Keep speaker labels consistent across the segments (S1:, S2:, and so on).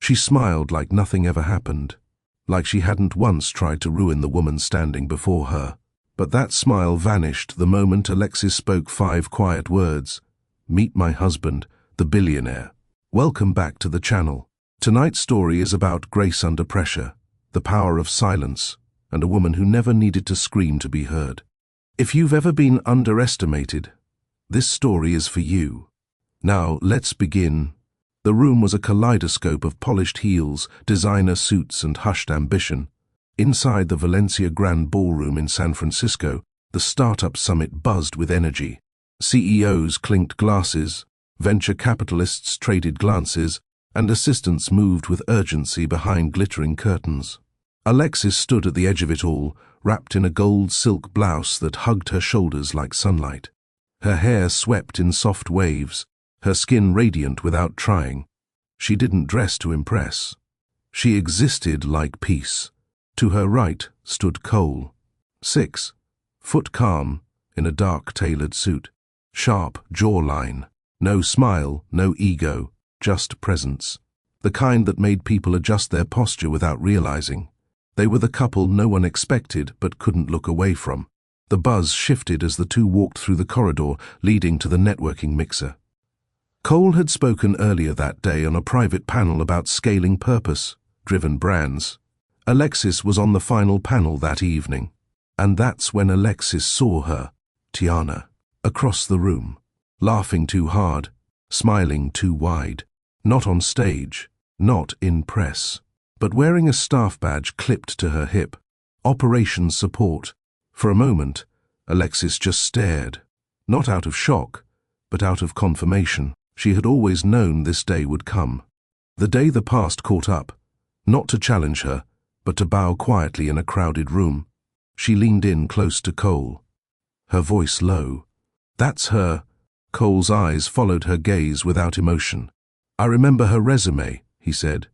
S1: She smiled like nothing ever happened, like she hadn't once tried to ruin the woman standing before her. But that smile vanished the moment Alexis spoke 5 quiet words. "Meet my husband, the billionaire." Welcome back to the channel. Tonight's story is about grace under pressure, the power of silence, and a woman who never needed to scream to be heard. If you've ever been underestimated, this story is for you. Now, let's begin. The room was a kaleidoscope of polished heels, designer suits, and hushed ambition. Inside the Valencia Grand Ballroom in San Francisco, the startup summit buzzed with energy. CEOs clinked glasses, venture capitalists traded glances, and assistants moved with urgency behind glittering curtains. Alexis stood at the edge of it all, wrapped in a gold silk blouse that hugged her shoulders like sunlight. Her hair swept in soft waves, her skin radiant without trying. She didn't dress to impress. She existed like peace. To her right stood Cole, 6 foot calm, in a dark tailored suit. Sharp jawline, no smile, no ego, just presence. The kind that made people adjust their posture without realizing. They were the couple no one expected but couldn't look away from. The buzz shifted as the two walked through the corridor leading to the networking mixer. Cole had spoken earlier that day on a private panel about scaling purpose-driven brands. Alexis was on the final panel that evening, and that's when Alexis saw her, Tiana, across the room, laughing too hard, smiling too wide, not on stage, not in press, but wearing a staff badge clipped to her hip, operations support. For a moment, Alexis just stared, not out of shock, but out of confirmation. She had always known this day would come. The day the past caught up, not to challenge her, but to bow quietly in a crowded room. She leaned in close to Cole, her voice low. "That's her." Cole's eyes followed her gaze without emotion. "I remember her resume," he said.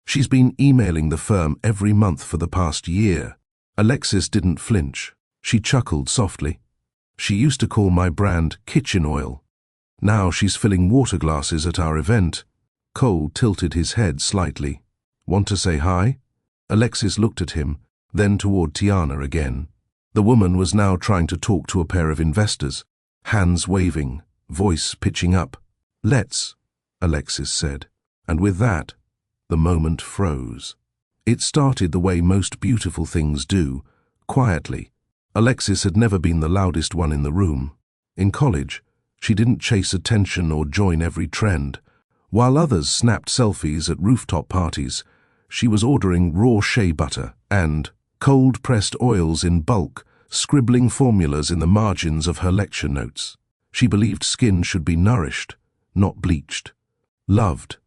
S1: "She's been emailing the firm every month for the past year." Alexis didn't flinch. She chuckled softly. "She used to call my brand kitchen oil. Now she's filling water glasses at our event." Cole tilted his head slightly. "Want to say hi?" Alexis looked at him, then toward Tiana again. The woman was now trying to talk to a pair of investors, hands waving, voice pitching up. "Let's," Alexis said. And with that, the moment froze. It started the way most beautiful things do, quietly. Alexis had never been the loudest one in the room. In college, she didn't chase attention or join every trend. While others snapped selfies at rooftop parties, she was ordering raw shea butter and cold-pressed oils in bulk, scribbling formulas in the margins of her lecture notes. She believed skin should be nourished, not bleached. Loved,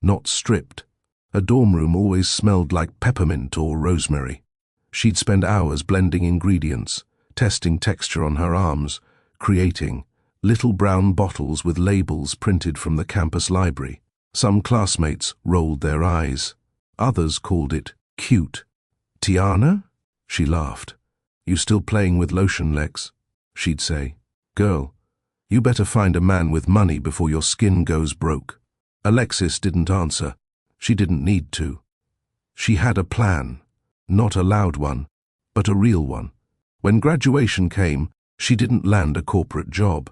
S1: not stripped. A dorm room always smelled like peppermint or rosemary. She'd spend hours blending ingredients, testing texture on her arms, creating little brown bottles with labels printed from the campus library. Some classmates rolled their eyes. Others called it cute. "Tiana?" She laughed. "You still playing with lotion, Lex?" She'd say. "Girl, you better find a man with money before your skin goes broke." Alexis didn't answer. She didn't need to. She had a plan. Not a loud one, but a real one. When graduation came, she didn't land a corporate job.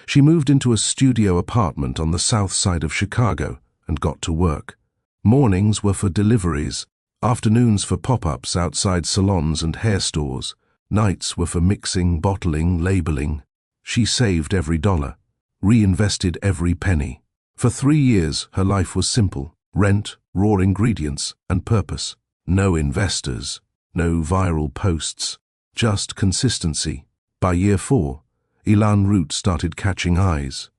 S1: She moved into a studio apartment on the south side of Chicago and got to work. Mornings were for deliveries, afternoons for pop-ups outside salons and hair stores, nights were for mixing, bottling, labeling. She saved every dollar, reinvested every penny. For 3 years, her life was simple: rent, raw ingredients, and purpose. No investors, no viral posts, just consistency. By year 4, Elan Root started catching eyes.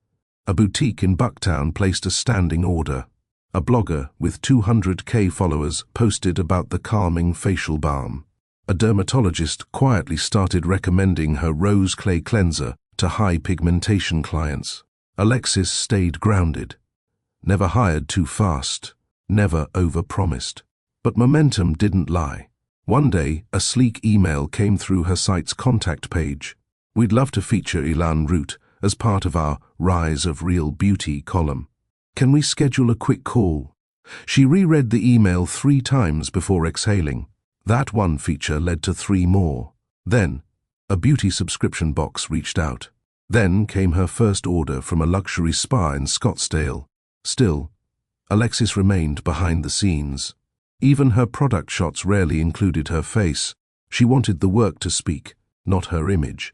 S1: A boutique in Bucktown placed a standing order. A blogger with 200K followers posted about the calming facial balm. A dermatologist quietly started recommending her rose clay cleanser to high pigmentation clients. Alexis stayed grounded. Never hired too fast, never overpromised. But momentum didn't lie. One day, a sleek email came through her site's contact page. "We'd love to feature Elan Root as part of our Rise of Real Beauty column. Can we schedule a quick call?" She reread the email 3 times before exhaling. That one feature led to 3 more. Then, a beauty subscription box reached out. Then came her first order from a luxury spa in Scottsdale. Still, Alexis remained behind the scenes. Even her product shots rarely included her face. She wanted the work to speak, not her image.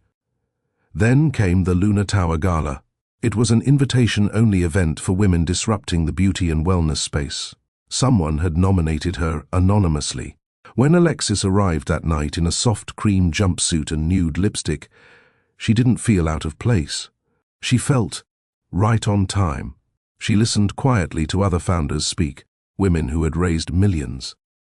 S1: Then came the Lunar Tower Gala. It was an invitation-only event for women disrupting the beauty and wellness space. Someone had nominated her anonymously. When Alexis arrived that night in a soft cream jumpsuit and nude lipstick, she didn't feel out of place. She felt right on time. She listened quietly to other founders speak, women who had raised millions,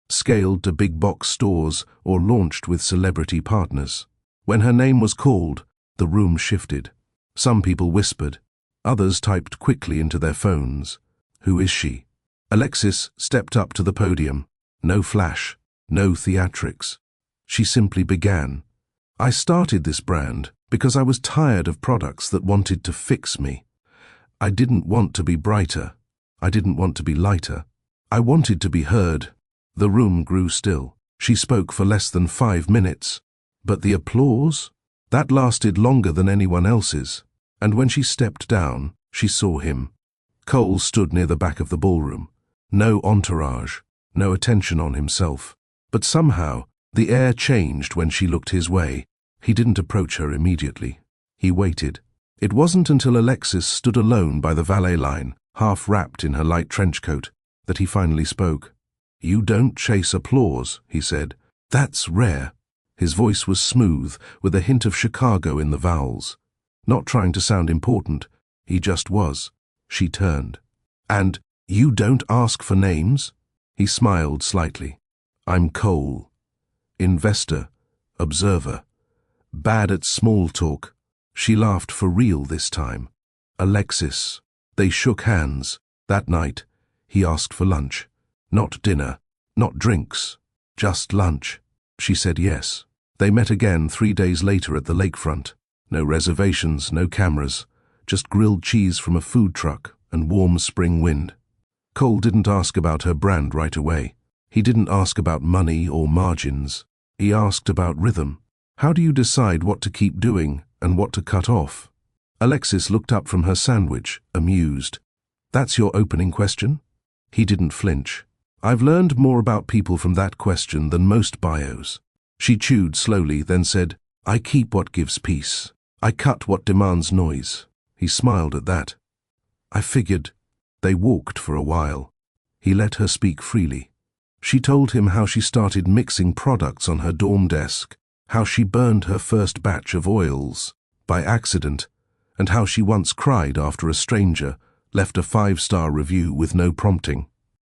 S1: scaled to big box stores, or launched with celebrity partners. When her name was called, the room shifted. Some people whispered. Others typed quickly into their phones. Who is she? Alexis stepped up to the podium. No flash, no theatrics. She simply began. I started this brand because I was tired of products that wanted to fix me. I didn't want to be brighter. I didn't want to be lighter. I wanted to be heard. The room grew still. She spoke for less than 5 minutes. But the applause? That lasted longer than anyone else's. And when she stepped down, she saw him. Cole stood near the back of the ballroom. No entourage, no attention on himself. But somehow, the air changed when she looked his way. He didn't approach her immediately. He waited. It wasn't until Alexis stood alone by the valet line, half wrapped in her light trench coat, that he finally spoke. You don't chase applause, he said. That's rare. His voice was smooth, with a hint of Chicago in the vowels. Not trying to sound important, he just was. She turned. And you don't ask for names? He smiled slightly. I'm Cole. Investor. Observer. Bad at small talk. She laughed for real this time. Alexis. They shook hands. That night, he asked for lunch. Not dinner, not drinks, just lunch. She said yes. They met again 3 days later at the lakefront. No reservations, no cameras, just grilled cheese from a food truck and warm spring wind. Cole didn't ask about her brand right away. He didn't ask about money or margins. He asked about rhythm. How do you decide what to keep doing and what to cut off? Alexis looked up from her sandwich, amused. That's your opening question? He didn't flinch. I've learned more about people from that question than most bios. She chewed slowly, then said, I keep what gives peace. I cut what demands noise. He smiled at that. I figured. They walked for a while. He let her speak freely. She told him how she started mixing products on her dorm desk, how she burned her first batch of oils by accident, and how she once cried after a stranger left a 5-star review with no prompting.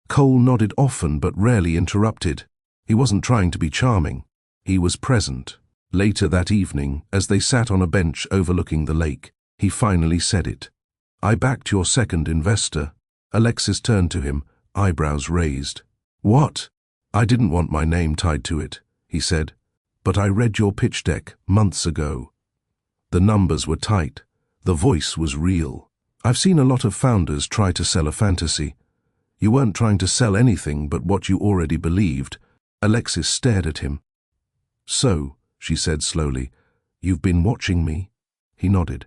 S1: Cole nodded often but rarely interrupted. He wasn't trying to be charming. He was present. Later that evening, as they sat on a bench overlooking the lake, he finally said it. I backed your second investor. Alexis turned to him, eyebrows raised. What? I didn't want my name tied to it, he said. But I read your pitch deck months ago. The numbers were tight. The voice was real. I've seen a lot of founders try to sell a fantasy. You weren't trying to sell anything but what you already believed. Alexis stared at him. So, she said slowly, you've been watching me? He nodded.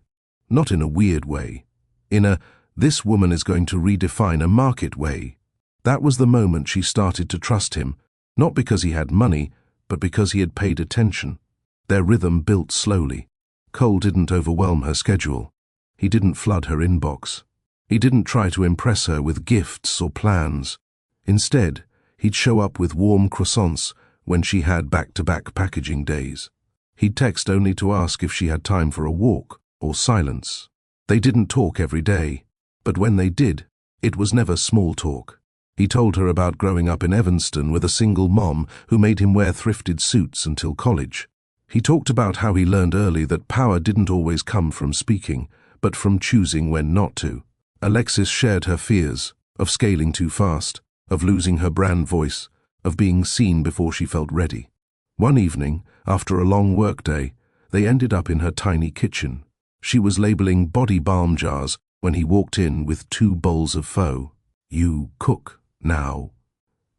S1: Not in a weird way. In a, this woman is going to redefine a market way. That was the moment she started to trust him, not because he had money, but because he had paid attention. Their rhythm built slowly. Cole didn't overwhelm her schedule. He didn't flood her inbox. He didn't try to impress her with gifts or plans. Instead, he'd show up with warm croissants when she had back-to-back packaging days. He'd text only to ask if she had time for a walk or silence. They didn't talk every day, but when they did, it was never small talk. He told her about growing up in Evanston with a single mom who made him wear thrifted suits until college. He talked about how he learned early that power didn't always come from speaking, but from choosing when not to. Alexis shared her fears of scaling too fast, of losing her brand voice, of being seen before she felt ready. One evening, after a long workday, they ended up in her tiny kitchen. She was labeling body balm jars when he walked in with 2 bowls of pho. You cook, Now,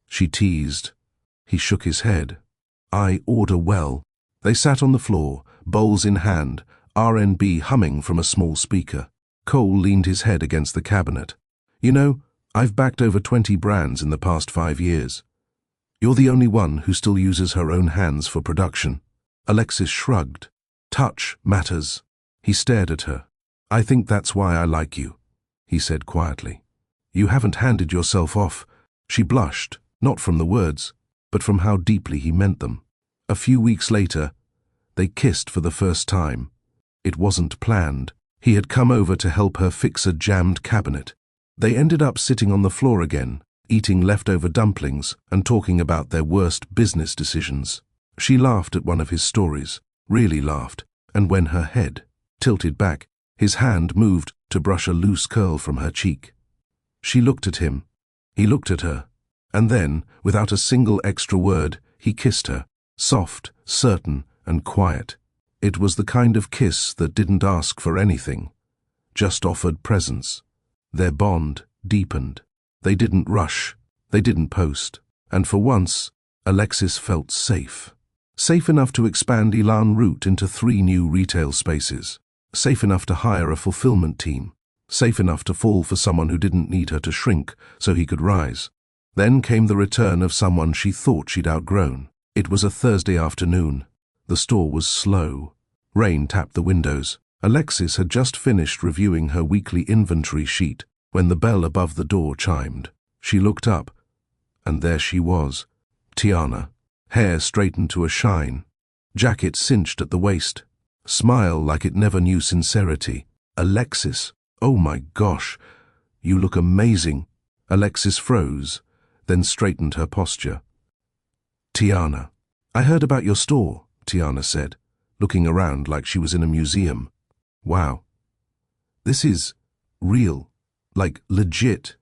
S1: she teased. He shook his head. I order well. They sat on the floor, bowls in hand, R&B humming from a small speaker. Cole leaned his head against the cabinet. You know, I've backed over 20 brands in the past 5 years. You're the only one who still uses her own hands for production. Alexis shrugged. Touch matters. He stared at her. I think that's why I like you, he said quietly. You haven't handed yourself off. She blushed, not from the words, but from how deeply he meant them. A few weeks later, they kissed for the first time. It wasn't planned. He had come over to help her fix a jammed cabinet. They ended up sitting on the floor again, eating leftover dumplings and talking about their worst business decisions. She laughed at one of his stories, really laughed, and when her head tilted back, his hand moved to brush a loose curl from her cheek. She looked at him. He looked at her. And then, without a single extra word, he kissed her, soft, certain, and quiet. It was the kind of kiss that didn't ask for anything, just offered presence. Their bond deepened. They didn't rush. They didn't post. And for once, Alexis felt safe. Safe enough to expand Elan Route into 3 new retail spaces. Safe enough to hire a fulfillment team. Safe enough to fall for someone who didn't need her to shrink so he could rise. Then came the return of someone she thought she'd outgrown. It was a Thursday afternoon. The store was slow. Rain tapped the windows. Alexis had just finished reviewing her weekly inventory sheet when the bell above the door chimed. She looked up, and there she was, Tiana, hair straightened to a shine, jacket cinched at the waist, smile like it never knew sincerity. Alexis, oh my gosh, you look amazing. Alexis froze, then straightened her posture. Tiana, I heard about your store, Tiana said, looking around like she was in a museum. Wow. This is real, like legit.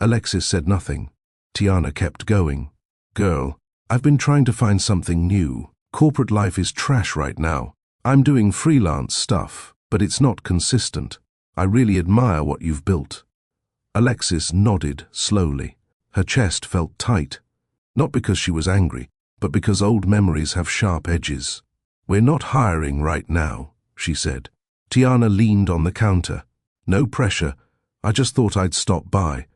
S1: Alexis said nothing. Tiana kept going. Girl, I've been trying to find something new. Corporate life is trash right now. I'm doing freelance stuff, but it's not consistent. I really admire what you've built. Alexis nodded slowly. Her chest felt tight, not because she was angry, but because old memories have sharp edges. We're not hiring right now, she said. Tiana leaned on the counter. No pressure. I just thought I'd stop by.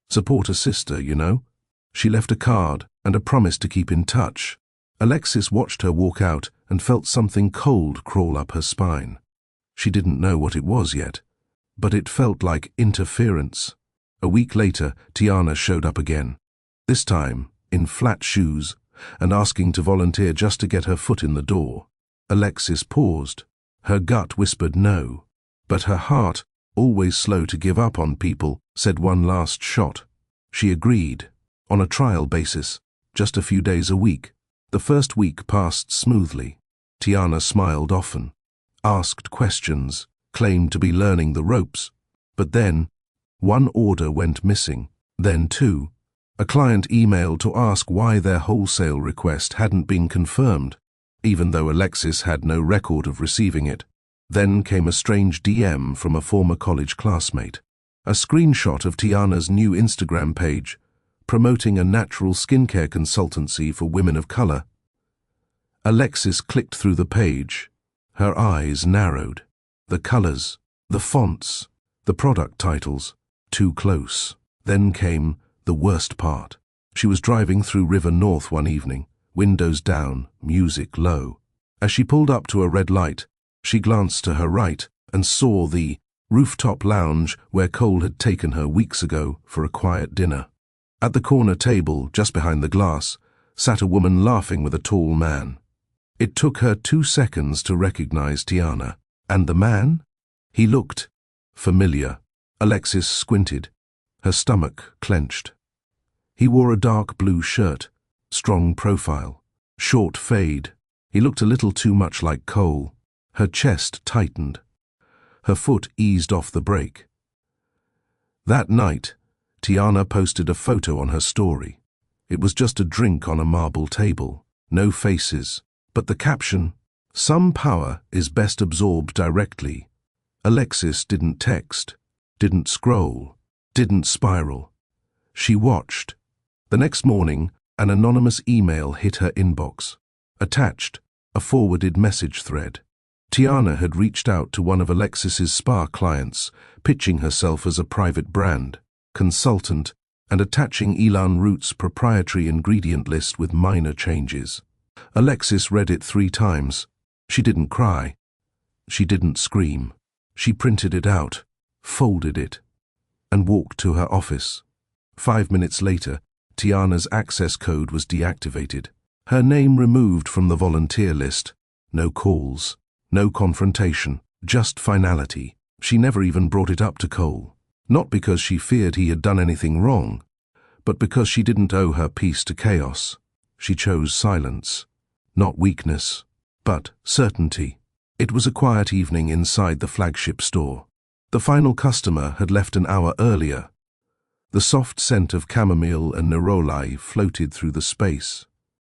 S1: Support a sister, you know? She left a card and a promise to keep in touch. Alexis watched her walk out and felt something cold crawl up her spine. She didn't know what it was yet, but it felt like interference. A week later, Tiana showed up again, this time in flat shoes and asking to volunteer just to get her foot in the door. Alexis paused. Her gut whispered no, but her heart, always slow to give up on people, said one last shot. She agreed, on a trial basis, just a few days a week. The first week passed smoothly. Tiana smiled often, asked questions, claimed to be learning the ropes. But then, one order went missing, then 2. A client emailed to ask why their wholesale request hadn't been confirmed, even though Alexis had no record of receiving it. Then came a strange DM from a former college classmate, a screenshot of Tiana's new Instagram page, promoting a natural skincare consultancy for women of color. Alexis clicked through the page. Her eyes narrowed. The colors, the fonts, the product titles, too close. Then came the worst part. She was driving through River North one evening, windows down, music low. As she pulled up to a red light, she glanced to her right and saw the rooftop lounge where Cole had taken her weeks ago for a quiet dinner. At the corner table, just behind the glass, sat a woman laughing with a tall man. It took her 2 seconds to recognize Tiana. And the man? He looked familiar. Alexis squinted, her stomach clenched. He wore a dark blue shirt, strong profile, short fade. He looked a little too much like Cole. Her chest tightened. Her foot eased off the brake. That night, Tiana posted a photo on her story. It was just a drink on a marble table, no faces, but the caption, "Some power is best absorbed directly." Alexis didn't text, didn't scroll, didn't spiral. She watched, The next morning, an anonymous email hit her inbox. Attached, a forwarded message thread. Tiana had reached out to one of Alexis's spa clients, pitching herself as a private brand consultant and attaching Elan Root's proprietary ingredient list with minor changes. Alexis read it 3 times. She didn't cry. She didn't scream. She printed it out, folded it, and walked to her office. 5 minutes later, Tiana's access code was deactivated. Her name removed from the volunteer list. No calls, no confrontation, just finality. She never even brought it up to Cole. Not because she feared he had done anything wrong, but because she didn't owe her peace to chaos. She chose silence. Not weakness, but certainty. It was a quiet evening inside the flagship store. The final customer had left an hour earlier. The soft scent of chamomile and neroli floated through the space.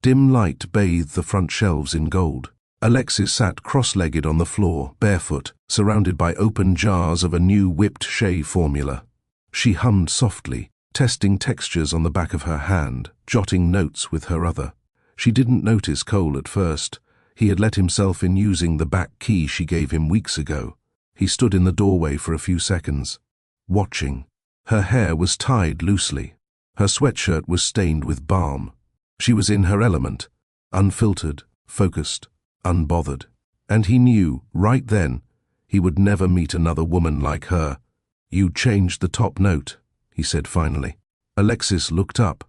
S1: Dim light bathed the front shelves in gold. Alexis sat cross-legged on the floor, barefoot, surrounded by open jars of a new whipped shea formula. She hummed softly, testing textures on the back of her hand, jotting notes with her other. She didn't notice Cole at first. He had let himself in using the back key she gave him weeks ago. He stood in the doorway for a few seconds, watching. Her hair was tied loosely. Her sweatshirt was stained with balm. She was in her element, unfiltered, focused, unbothered. And he knew, right then, he would never meet another woman like her. "You changed the top note," he said finally. Alexis looked up.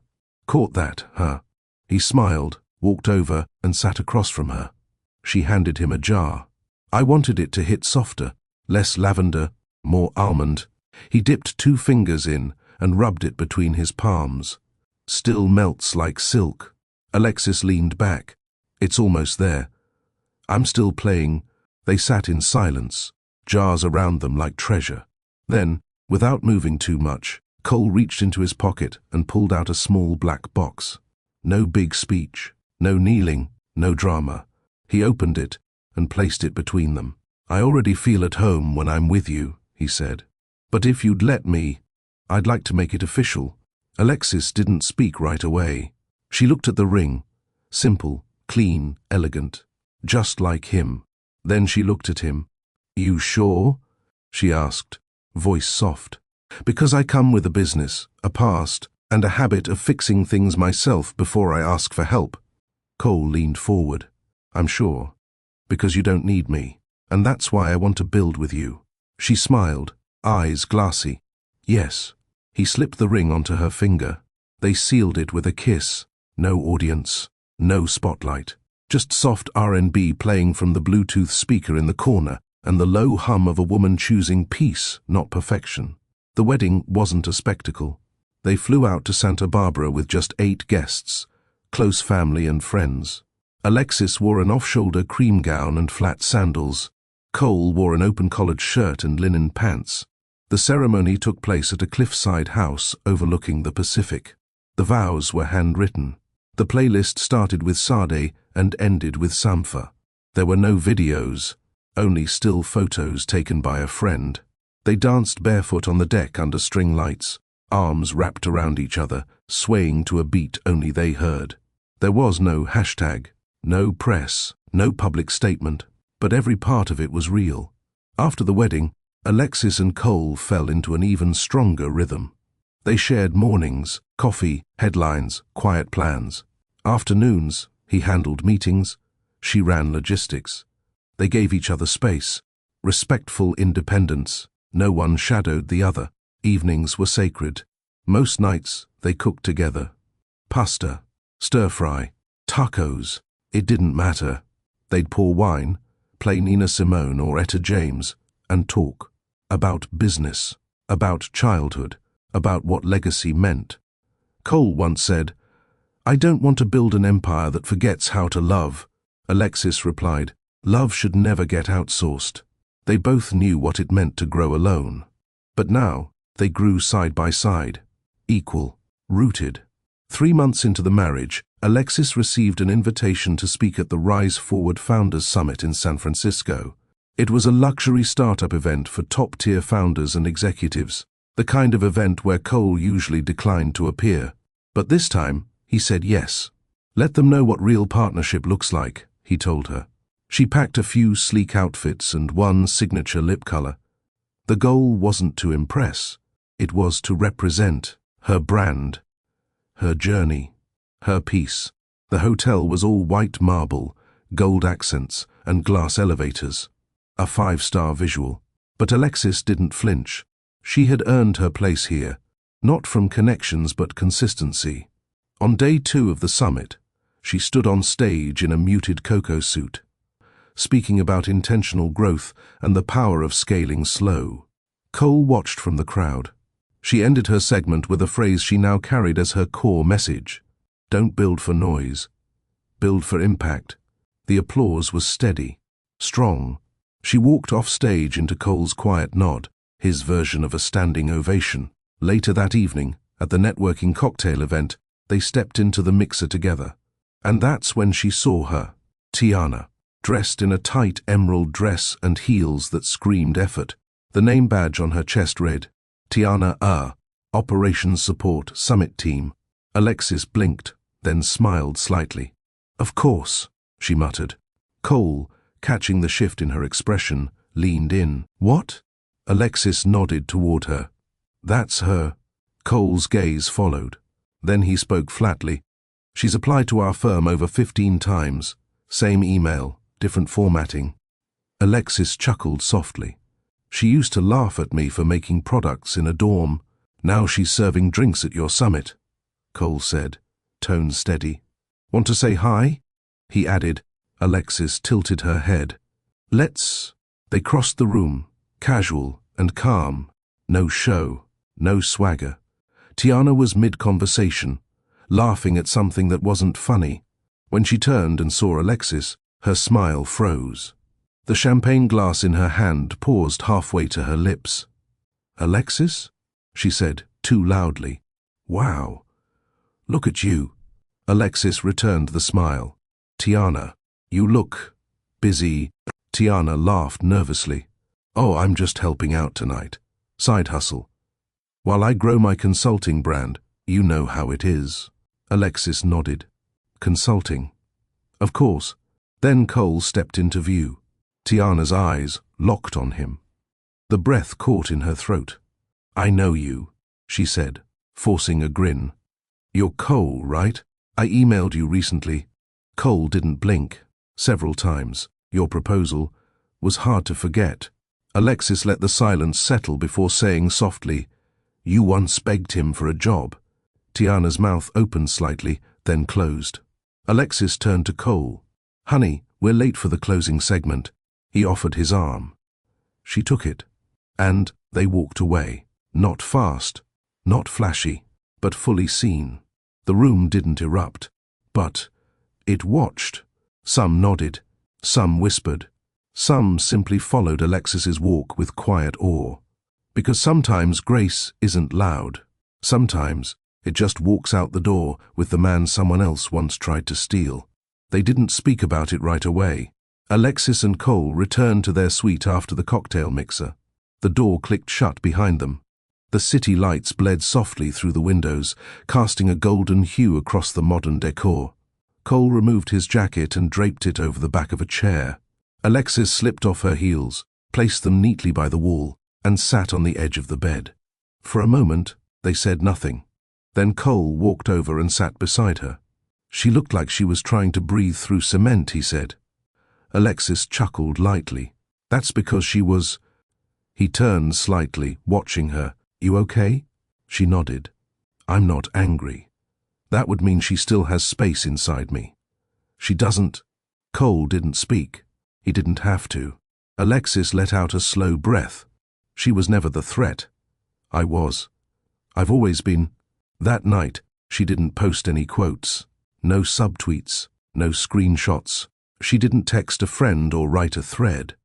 S1: "Caught that, huh?" He smiled, walked over, and sat across from her. She handed him a jar. "I wanted it to hit softer, less lavender, more almond." He dipped 2 fingers in and rubbed it between his palms. "Still melts like silk." Alexis leaned back. "It's almost there." "I'm still playing." They sat in silence, jars around them like treasure. Then, without moving too much, Cole reached into his pocket and pulled out a small black box. No big speech, no kneeling, no drama. He opened it and placed it between them. "I already feel at home when I'm with you," he said. "But if you'd let me, I'd like to make it official." Alexis didn't speak right away. She looked at the ring. Simple, clean, elegant. Just like him. Then she looked at him. "You sure?" she asked, voice soft. "Because I come with a business, a past, and a habit of fixing things myself before I ask for help." Cole leaned forward. "I'm sure. Because you don't need me. And that's why I want to build with you." She smiled, eyes glassy. "Yes." He slipped the ring onto her finger. They sealed it with a kiss. No audience, no spotlight. Just soft R&B playing from the Bluetooth speaker in the corner and the low hum of a woman choosing peace, not perfection. The wedding wasn't a spectacle. They flew out to Santa Barbara with just 8 guests, close family and friends. Alexis wore an off-shoulder cream gown and flat sandals. Cole wore an open-collared shirt and linen pants. The ceremony took place at a cliffside house overlooking the Pacific. The vows were handwritten. The playlist started with Sade and ended with Sampha. There were no videos, only still photos taken by a friend. They danced barefoot on the deck under string lights, arms wrapped around each other, swaying to a beat only they heard. There was no hashtag, no press, no public statement, but every part of it was real. After the wedding, Alexis and Cole fell into an even stronger rhythm. They shared mornings, coffee, headlines, quiet plans. Afternoons, he handled meetings, she ran logistics. They gave each other space, respectful independence. No one shadowed the other. Evenings were sacred. Most nights, they cooked together. Pasta, stir-fry, tacos. It didn't matter. They'd pour wine, play Nina Simone or Etta James, and talk. About business, about childhood, about what legacy meant. Cole once said, "I don't want to build an empire that forgets how to love." Alexis replied, "Love should never get outsourced." They both knew what it meant to grow alone. But now, they grew side by side, equal, rooted. 3 months into the marriage, Alexis received an invitation to speak at the Rise Forward Founders Summit in San Francisco. It was a luxury startup event for top-tier founders and executives, the kind of event where Cole usually declined to appear. But this time, he said yes. Let them know what real partnership looks like, he told her. She packed a few sleek outfits and one signature lip color. The goal wasn't to impress. It was to represent her brand, her journey, her peace. The hotel was all white marble, gold accents, and glass elevators. A 5-star visual. But Alexis didn't flinch. She had earned her place here, not from connections but consistency. On day 2 of the summit, she stood on stage in a muted cocoa suit, speaking about intentional growth and the power of scaling slow. Cole watched from the crowd. She ended her segment with a phrase she now carried as her core message. Don't build for noise. Build for impact. The applause was steady, strong. She walked off stage into Cole's quiet nod, his version of a standing ovation. Later that evening, at the networking cocktail event, they stepped into the mixer together. And that's when she saw her, Tiana, dressed in a tight emerald dress and heels that screamed effort. The name badge on her chest read, Tiana Operations Support Summit Team. Alexis blinked, then smiled slightly. Of course, she muttered. Cole, catching the shift in her expression, leaned in. What? Alexis nodded toward her. That's her. Cole's gaze followed. Then he spoke flatly. She's applied to our firm over 15 times. Same email, different formatting. Alexis chuckled softly. She used to laugh at me for making products in a dorm. Now she's serving drinks at your summit, Cole said, tone steady. Want to say hi? He added. Alexis tilted her head. Let's. They crossed the room, casual and calm. No show, no swagger. Tiana was mid-conversation, laughing at something that wasn't funny. When she turned and saw Alexis, her smile froze. The champagne glass in her hand paused halfway to her lips. Alexis? She said, too loudly. Wow. Look at you. Alexis returned the smile. Tiana, you look busy. Tiana laughed nervously. Oh, I'm just helping out tonight. Side hustle. While I grow my consulting brand, you know how it is. Alexis nodded. Consulting. Of course. Then Cole stepped into view. Tiana's eyes locked on him. The breath caught in her throat. I know you, she said, forcing a grin. You're Cole, right? I emailed you recently. Cole didn't blink. Several times. Your proposal was hard to forget. Alexis let the silence settle before saying softly, You once begged him for a job. Tiana's mouth opened slightly, then closed. Alexis turned to Cole. Honey, we're late for the closing segment. He offered his arm. She took it, and they walked away. Not fast, not flashy, but fully seen. The room didn't erupt, but it watched. Some nodded, some whispered, some simply followed Alexis's walk with quiet awe. Because sometimes grace isn't loud. Sometimes it just walks out the door with the man someone else once tried to steal. They didn't speak about it right away. Alexis and Cole returned to their suite after the cocktail mixer. The door clicked shut behind them. The city lights bled softly through the windows, casting a golden hue across the modern decor. Cole removed his jacket and draped it over the back of a chair. Alexis slipped off her heels, placed them neatly by the wall, and sat on the edge of the bed. For a moment, they said nothing. Then Cole walked over and sat beside her. She looked like she was trying to breathe through cement, he said. Alexis chuckled lightly. That's because she was... He turned slightly, watching her. You okay? She nodded. I'm not angry. That would mean she still has space inside me. She doesn't... Cole didn't speak. He didn't have to. Alexis let out a slow breath. She was never the threat. I was. I've always been. That night, she didn't post any quotes. No subtweets. No screenshots. She didn't text a friend or write a thread.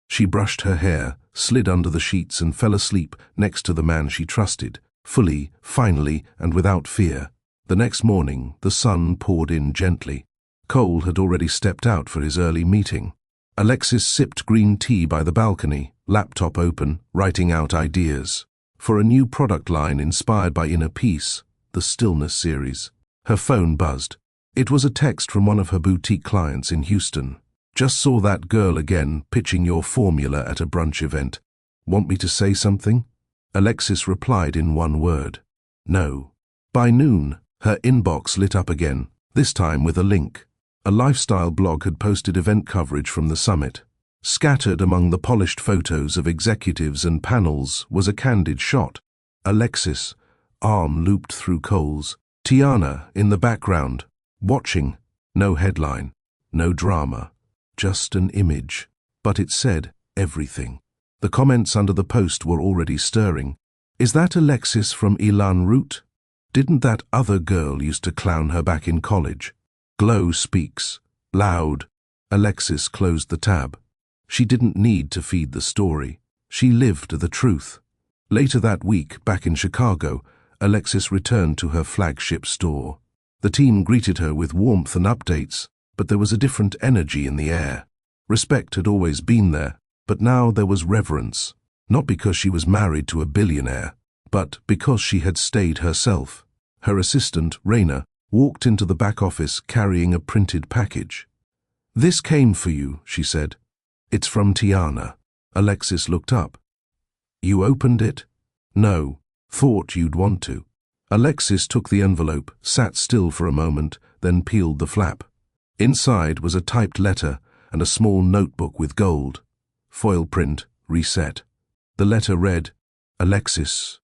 S1: She brushed her hair, slid under the sheets and fell asleep next to the man she trusted, fully, finally, and without fear. The next morning, the sun poured in gently. Cole had already stepped out for his early meeting. Alexis sipped green tea by the balcony, laptop open, writing out ideas. For a new product line inspired by inner peace, the Stillness series. Her phone buzzed. It was a text from one of her boutique clients in Houston. Just saw that girl again pitching your formula at a brunch event. Want me to say something? Alexis replied in one word. No. By noon, her inbox lit up again, this time with a link. A lifestyle blog had posted event coverage from the summit. Scattered among the polished photos of executives and panels was a candid shot. Alexis, arm looped through Cole's. Tiana in the background, watching. No headline, no drama, just an image. But it said everything. The comments under the post were already stirring. Is that Alexis from Elan Root? Didn't that other girl used to clown her back in college? Glow speaks. Loud. Alexis closed the tab. She didn't need to feed the story. She lived the truth. Later that week, back in Chicago, Alexis returned to her flagship store. The team greeted her with warmth and updates, but there was a different energy in the air. Respect had always been there, but now there was reverence. Not because she was married to a billionaire, but because she had stayed herself. Her assistant, Raina, walked into the back office carrying a printed package. "This came for you," she said. "It's from Tiana." Alexis looked up. "You opened it?" "No. Thought you'd want to." Alexis took the envelope, sat still for a moment, then peeled the flap. Inside was a typed letter and a small notebook with gold. Foil print, reset. The letter read, "Alexis,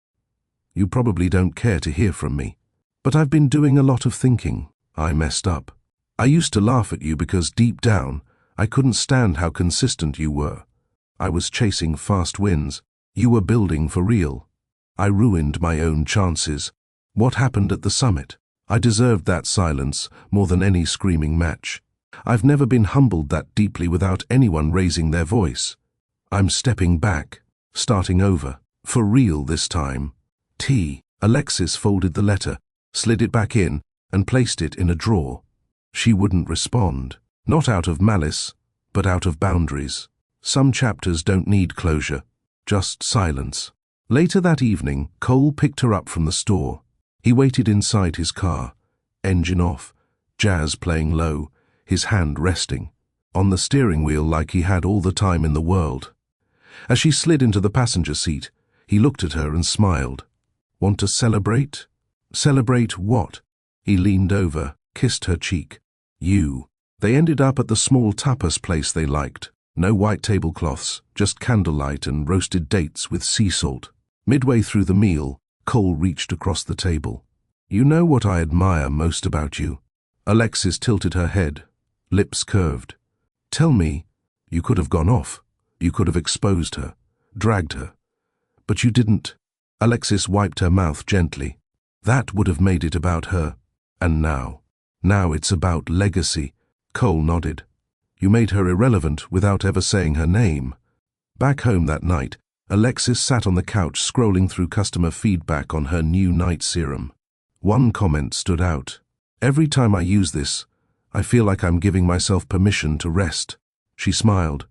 S1: you probably don't care to hear from me, but I've been doing a lot of thinking. I messed up. I used to laugh at you because deep down, I couldn't stand how consistent you were. I was chasing fast wins. You were building for real. I ruined my own chances. What happened at the summit? I deserved that silence more than any screaming match. I've never been humbled that deeply without anyone raising their voice. I'm stepping back, starting over, for real this time. T. Alexis folded the letter, slid it back in, and placed it in a drawer. She wouldn't respond, not out of malice, but out of boundaries. Some chapters don't need closure, just silence. Later that evening, Cole picked her up from the store. He waited inside his car, engine off, jazz playing low, his hand resting on the steering wheel like he had all the time in the world. As she slid into the passenger seat, he looked at her and smiled. "Want to celebrate?" "Celebrate what?" He leaned over, kissed her cheek. "You." They ended up at the small tapas place they liked. No white tablecloths, just candlelight and roasted dates with sea salt. Midway through the meal, Cole reached across the table. "You know what I admire most about you?" Alexis tilted her head, lips curved. "Tell me." "You could have gone off. You could have exposed her, dragged her. But you didn't." Alexis wiped her mouth gently. "That would have made it about her. And now it's about legacy." Cole nodded. "You made her irrelevant without ever saying her name." Back home that night, Alexis sat on the couch scrolling through customer feedback on her new night serum. One comment stood out. "Every time I use this, I feel like I'm giving myself permission to rest." She smiled.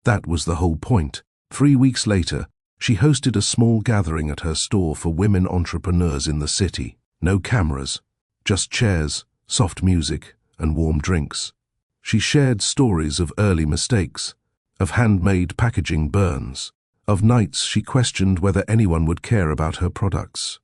S1: That was the whole point. 3 weeks later, she hosted a small gathering at her store for women entrepreneurs in the city. No cameras, just chairs, soft music, and warm drinks. She shared stories of early mistakes, of handmade packaging burns, of nights she questioned whether anyone would care about her products.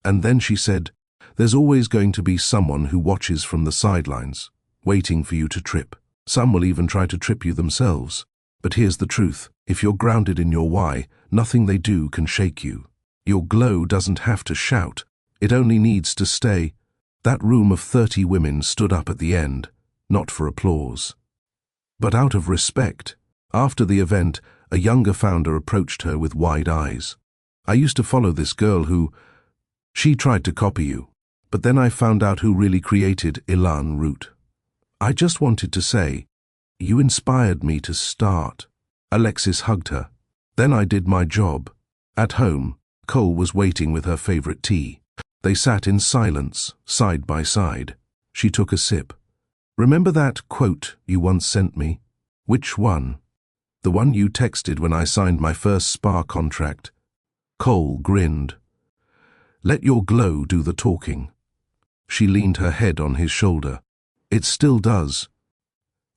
S1: And then she said, "There's always going to be someone who watches from the sidelines, waiting for you to trip. Some will even try to trip you themselves. But here's the truth. If you're grounded in your why, nothing they do can shake you. Your glow doesn't have to shout. It only needs to stay." That room of 30 women stood up at the end, not for applause, but out of respect. After the event, a younger founder approached her with wide eyes. "I used to follow this girl who... She tried to copy you, but then I found out who really created Elan Root. I just wanted to say, you inspired me to start." Alexis hugged her. "Then I did my job." At home, Cole was waiting with her favorite tea. They sat in silence, side by side. She took a sip. "Remember that quote you once sent me?" "Which one?" "The one you texted when I signed my first spa contract." Cole grinned. "Let your glow do the talking." She leaned her head on his shoulder. It still does.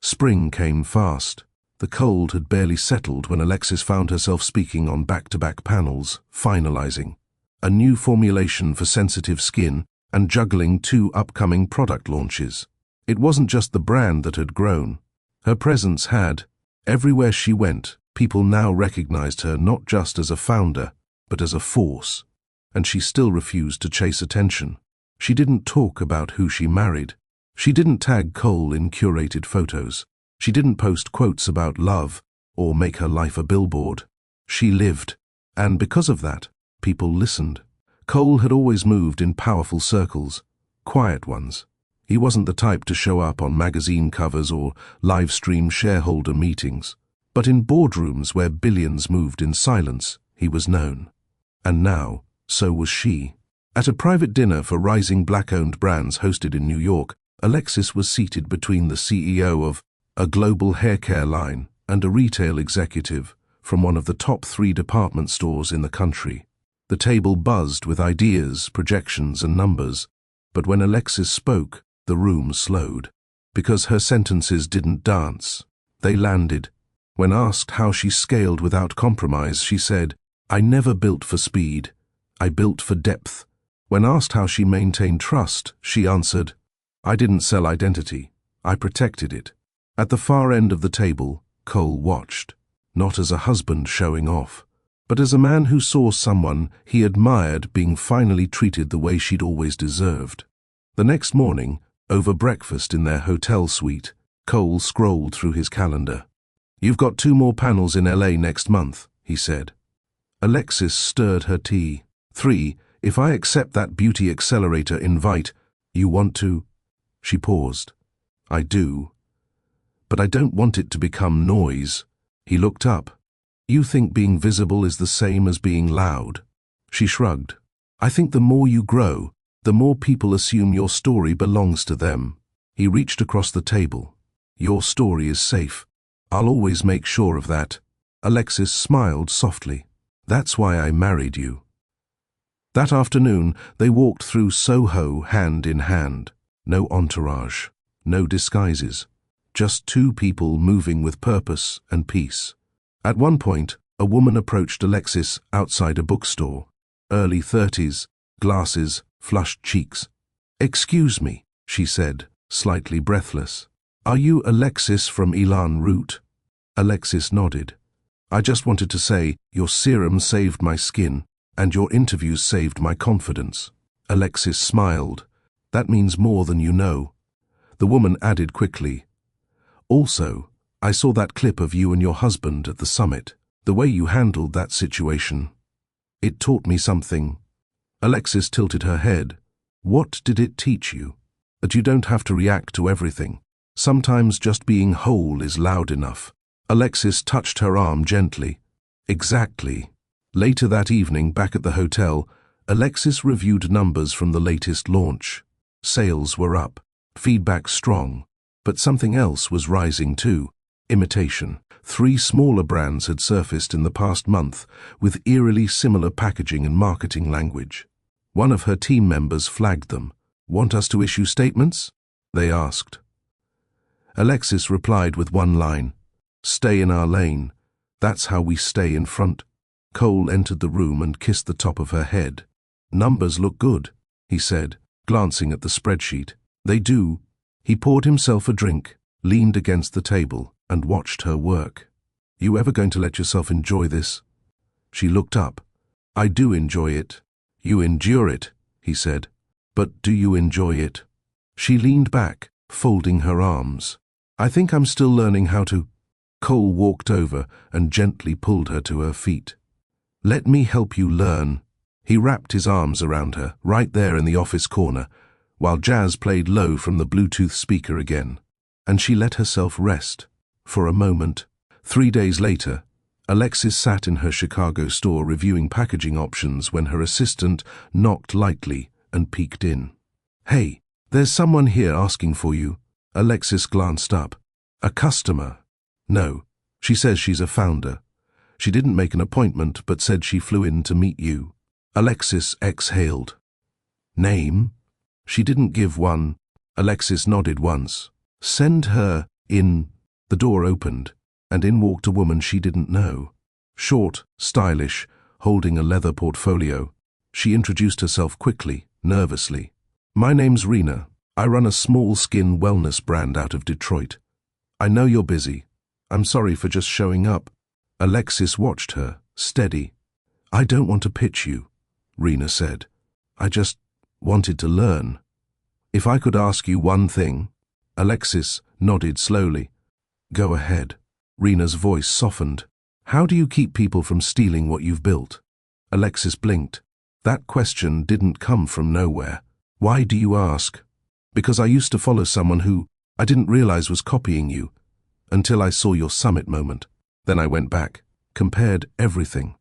S1: Spring came fast. The cold had barely settled when Alexis found herself speaking on back-to-back panels, finalizing a new formulation for sensitive skin and juggling 2 upcoming product launches. It wasn't just the brand that had grown. Her presence had. Everywhere she went, people now recognized her not just as a founder, but as a force. And she still refused to chase attention. She didn't talk about who she married. She didn't tag Cole in curated photos. She didn't post quotes about love or make her life a billboard. She lived. And because of that, people listened. Cole had always moved in powerful circles, quiet ones. He wasn't the type to show up on magazine covers or live-stream shareholder meetings. But in boardrooms where billions moved in silence, he was known. And now, so was she. At a private dinner for rising black-owned brands hosted in New York, Alexis was seated between the CEO of a global haircare line and a retail executive from one of the top 3 department stores in the country. The table buzzed with ideas, projections, and numbers, but when Alexis spoke, the room slowed. Because her sentences didn't dance. They landed. When asked how she scaled without compromise, she said, "I never built for speed. I built for depth." When asked how she maintained trust, she answered, "I didn't sell identity. I protected it." At the far end of the table, Cole watched, not as a husband showing off, but as a man who saw someone he admired being finally treated the way she'd always deserved. The next morning, over breakfast in their hotel suite, Cole scrolled through his calendar. "You've got 2 more panels in LA next month," he said. Alexis stirred her tea. 3, if I accept that beauty accelerator invite, you want to?" She paused. "I do. But I don't want it to become noise." He looked up. "You think being visible is the same as being loud?" She shrugged. "I think the more you grow, the more people assume your story belongs to them." He reached across the table. "Your story is safe. I'll always make sure of that." Alexis smiled softly. "That's why I married you." That afternoon, they walked through Soho hand in hand. No entourage, no disguises. Just 2 people moving with purpose and peace. At one point, a woman approached Alexis outside a bookstore. Early 30s, glasses, flushed cheeks. "Excuse me," she said, slightly breathless. "Are you Alexis from Elan Root?" Alexis nodded. "I just wanted to say, your serum saved my skin, and your interviews saved my confidence." Alexis smiled. "That means more than you know." The woman added quickly, "Also, I saw that clip of you and your husband at the summit. The way you handled that situation. It taught me something." Alexis tilted her head. "What did it teach you?" "That you don't have to react to everything. Sometimes just being whole is loud enough." Alexis touched her arm gently. "Exactly." Later that evening, back at the hotel, Alexis reviewed numbers from the latest launch. Sales were up, feedback strong, but something else was rising too: imitation. 3 smaller brands had surfaced in the past month with eerily similar packaging and marketing language. One of her team members flagged them. "Want us to issue statements?" they asked. Alexis replied with one line: "Stay in our lane. That's how we stay in front." Cole entered the room and kissed the top of her head. "Numbers look good," he said, glancing at the spreadsheet. "They do." He poured himself a drink, leaned against the table, and watched her work. "You ever going to let yourself enjoy this?" She looked up. "I do enjoy it." "You endure it," he said. "But do you enjoy it?" She leaned back, folding her arms. "I think I'm still learning how to." Cole walked over and gently pulled her to her feet. "Let me help you learn." He wrapped his arms around her, right there in the office corner, while jazz played low from the Bluetooth speaker again, and she let herself rest, for a moment. 3 days later, Alexis sat in her Chicago store reviewing packaging options when her assistant knocked lightly and peeked in. "Hey, there's someone here asking for you." Alexis glanced up. "A customer?" "No, she says she's a founder. She didn't make an appointment but said she flew in to meet you." Alexis exhaled. "Name?" She didn't give one. Alexis nodded once. Send her in. The door opened, and in walked a woman she didn't know. Short, stylish, holding a leather portfolio. She introduced herself quickly, nervously. My name's Rena. I run a small skin wellness brand out of Detroit. I know you're busy. I'm sorry for just showing up. Alexis watched her, steady. I don't want to pitch you, Rena said. I just wanted to learn. If I could ask you one thing. Alexis nodded slowly. Go ahead. Rena's voice softened. How do you keep people from stealing what you've built? Alexis blinked. That question didn't come from nowhere. Why do you ask? Because I used to follow someone who I didn't realize was copying you, until I saw your summit moment. Then I went back, compared everything.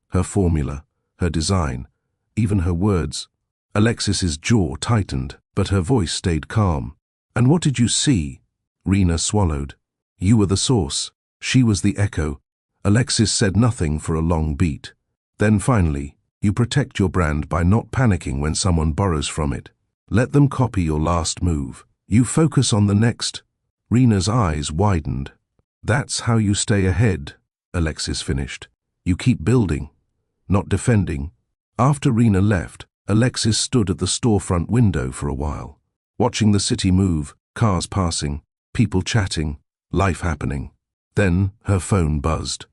S1: Her formula, her design, even her words. Alexis's jaw tightened, but her voice stayed calm. And what did you see? Rena swallowed. You were the source. She was the echo. Alexis said nothing for a long beat. Then finally, you protect your brand by not panicking when someone borrows from it. Let them copy your last move. You focus on the next. Rena's eyes widened. That's how you stay ahead, Alexis finished. You keep building, not defending. After Rena left, Alexis stood at the storefront window for a while, watching the city move, cars passing, people chatting, life happening. Then her phone buzzed.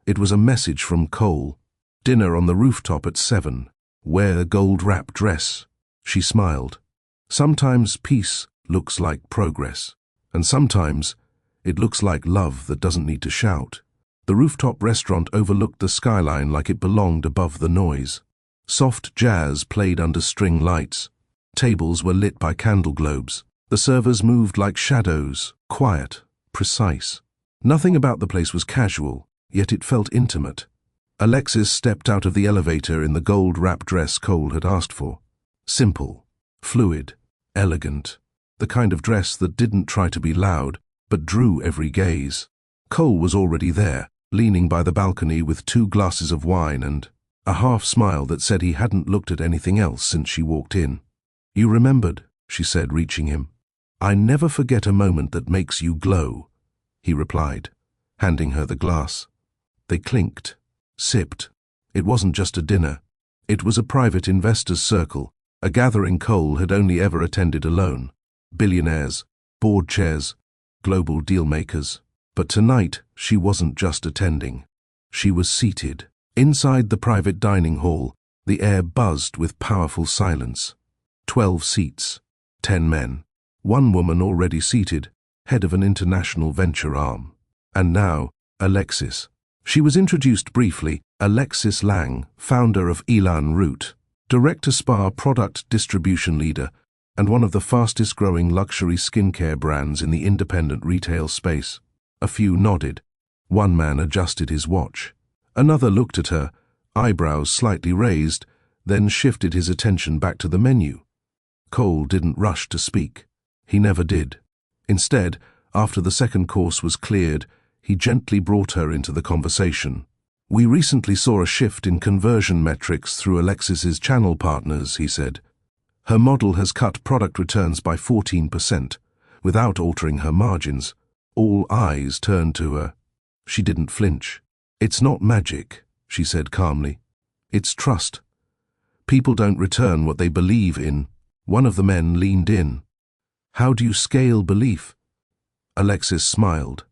S1: It was a message from Cole. Dinner on the rooftop at 7. Wear a gold-wrap dress. She smiled. Sometimes peace looks like progress, and sometimes it looks like love that doesn't need to shout. The rooftop restaurant overlooked the skyline like it belonged above the noise. Soft jazz played under string lights. Tables were lit by candle globes. The servers moved like shadows, quiet, precise. Nothing about the place was casual, yet it felt intimate. Alexis stepped out of the elevator in the gold-wrap dress Cole had asked for. Simple, fluid, elegant. The kind of dress that didn't try to be loud, but drew every gaze. Cole was already there, leaning by the balcony with 2 glasses of wine and a half-smile that said he hadn't looked at anything else since she walked in. You remembered, she said, reaching him. I never forget a moment that makes you glow, he replied, handing her the glass. They clinked, sipped. It wasn't just a dinner. It was a private investors' circle, a gathering Cole had only ever attended alone. Billionaires, board chairs, global deal-makers. But tonight, she wasn't just attending. She was seated. Inside the private dining hall, the air buzzed with powerful silence. 12 seats, 10 men, 1 woman already seated, head of an international venture arm. And now, Alexis. She was introduced briefly, Alexis Lang, founder of Elan Root, direct-to-spa product distribution leader, and one of the fastest-growing luxury skincare brands in the independent retail space. A few nodded. One man adjusted his watch. Another looked at her, eyebrows slightly raised, then shifted his attention back to the menu. Cole didn't rush to speak. He never did. Instead, after the second course was cleared, he gently brought her into the conversation. We recently saw a shift in conversion metrics through Alexis's channel partners, he said. Her model has cut product returns by 14%, without altering her margins. All eyes turned to her. She didn't flinch. It's not magic, she said calmly. It's trust. People don't return what they believe in. One of the men leaned in. How do you scale belief? Alexis smiled.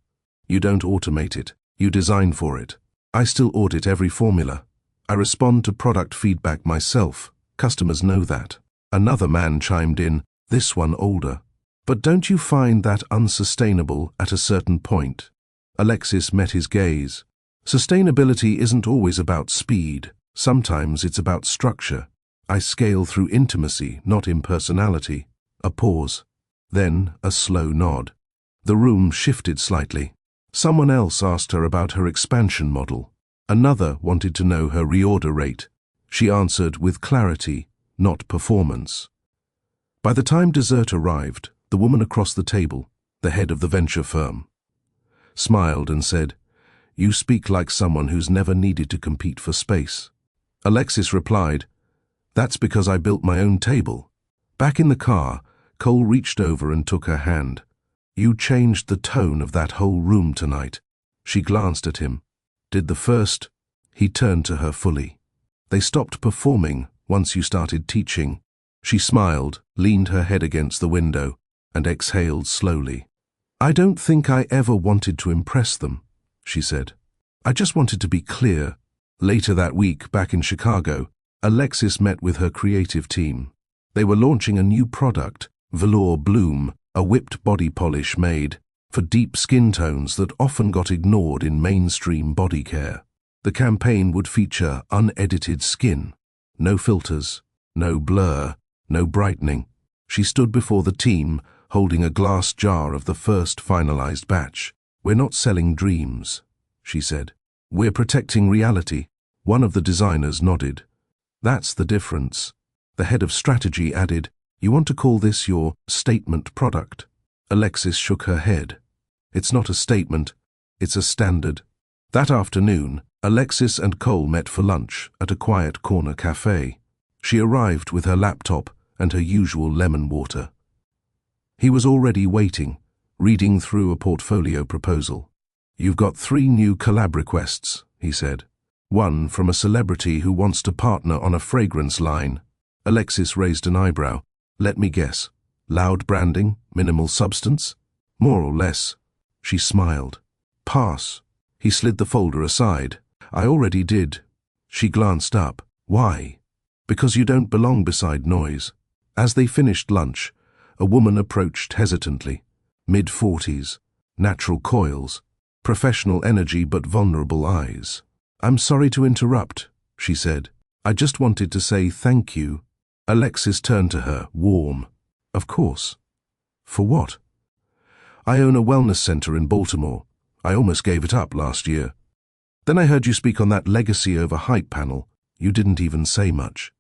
S1: You don't automate it. You design for it. I still audit every formula. I respond to product feedback myself. Customers know that. Another man chimed in, this one older. But don't you find that unsustainable at a certain point? Alexis met his gaze. Sustainability isn't always about speed. Sometimes it's about structure. I scale through intimacy, not impersonality. A pause. Then a slow nod. The room shifted slightly. Someone else asked her about her expansion model. Another wanted to know her reorder rate. She answered with clarity, not performance. By the time dessert arrived, the woman across the table, the head of the venture firm, smiled and said, You speak like someone who's never needed to compete for space. Alexis replied, That's because I built my own table. Back in the car, Cole reached over and took her hand. You changed the tone of that whole room tonight. She glanced at him. Did the first? He turned to her fully. They stopped performing once you started teaching. She smiled, leaned her head against the window, and exhaled slowly. I don't think I ever wanted to impress them, she said. I just wanted to be clear. Later that week, back in Chicago, Alexis met with her creative team. They were launching a new product, Velour Bloom, a whipped body polish made for deep skin tones that often got ignored in mainstream body care. The campaign would feature unedited skin, no filters, no blur, no brightening. She stood before the team, holding a glass jar of the first finalized batch. We're not selling dreams, she said. We're protecting reality. One of the designers nodded. That's the difference. The head of strategy added, you want to call this your statement product? Alexis shook her head. It's not a statement, it's a standard. That afternoon, Alexis and Cole met for lunch at a quiet corner cafe. She arrived with her laptop and her usual lemon water. He was already waiting, reading through a portfolio proposal. You've got 3 new collab requests, he said. One from a celebrity who wants to partner on a fragrance line. Alexis raised an eyebrow. Let me guess. Loud branding, minimal substance? More or less. She smiled. Pass. He slid the folder aside. I already did. She glanced up. Why? Because you don't belong beside noise. As they finished lunch, a woman approached hesitantly. Mid-40s, natural coils, professional energy but vulnerable eyes. I'm sorry to interrupt, she said. I just wanted to say thank you. Alexis turned to her, warm. Of course. For what? I own a wellness center in Baltimore. I almost gave it up last year. Then I heard you speak on that legacy over hype panel. You didn't even say much.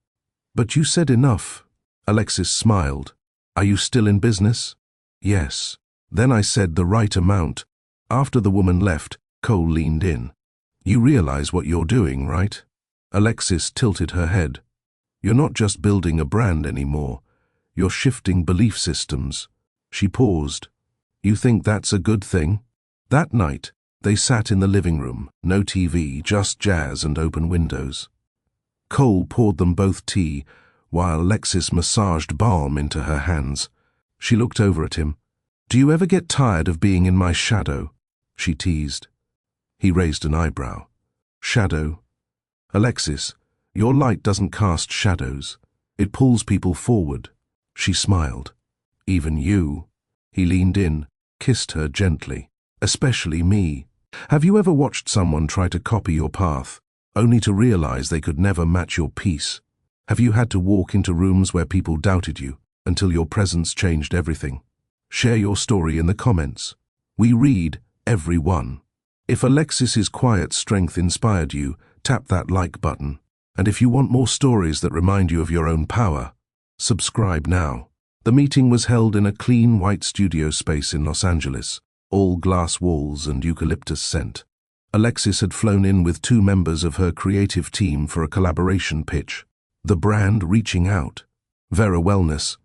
S1: But you said enough. Alexis smiled. Are you still in business? Yes. Then I said the right amount. After the woman left, Cole leaned in. You realize what you're doing, right? Alexis tilted her head. You're not just building a brand anymore. You're shifting belief systems. She paused. You think that's a good thing? That night, they sat in the living room, no TV, just jazz and open windows. Cole poured them both tea, while Alexis massaged balm into her hands. She looked over at him. Do you ever get tired of being in my shadow? She teased. He raised an eyebrow. Shadow? Alexis, your light doesn't cast shadows. It pulls people forward. She smiled. Even you. He leaned in, kissed her gently. Especially me. Have you ever watched someone try to copy your path, only to realize they could never match your peace? Have you had to walk into rooms where people doubted you, until your presence changed everything? Share your story in the comments. We read every one. If Alexis's quiet strength inspired you, tap that like button. And if you want more stories that remind you of your own power, subscribe now. The meeting was held in a clean white studio space in Los Angeles, all glass walls and eucalyptus scent. Alexis had flown in with 2 members of her creative team for a collaboration pitch. The brand reaching out. Vera Wellness,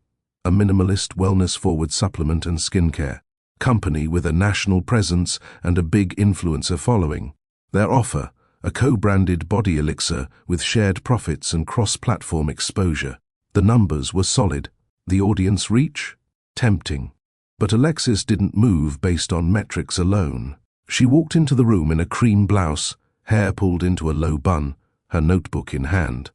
S1: a minimalist wellness-forward supplement and skincare company with a national presence and a big influencer following. Their offer, a co-branded body elixir with shared profits and cross-platform exposure. The numbers were solid. The audience reach? Tempting. But Alexis didn't move based on metrics alone. She walked into the room in a cream blouse, hair pulled into a low bun, her notebook in hand.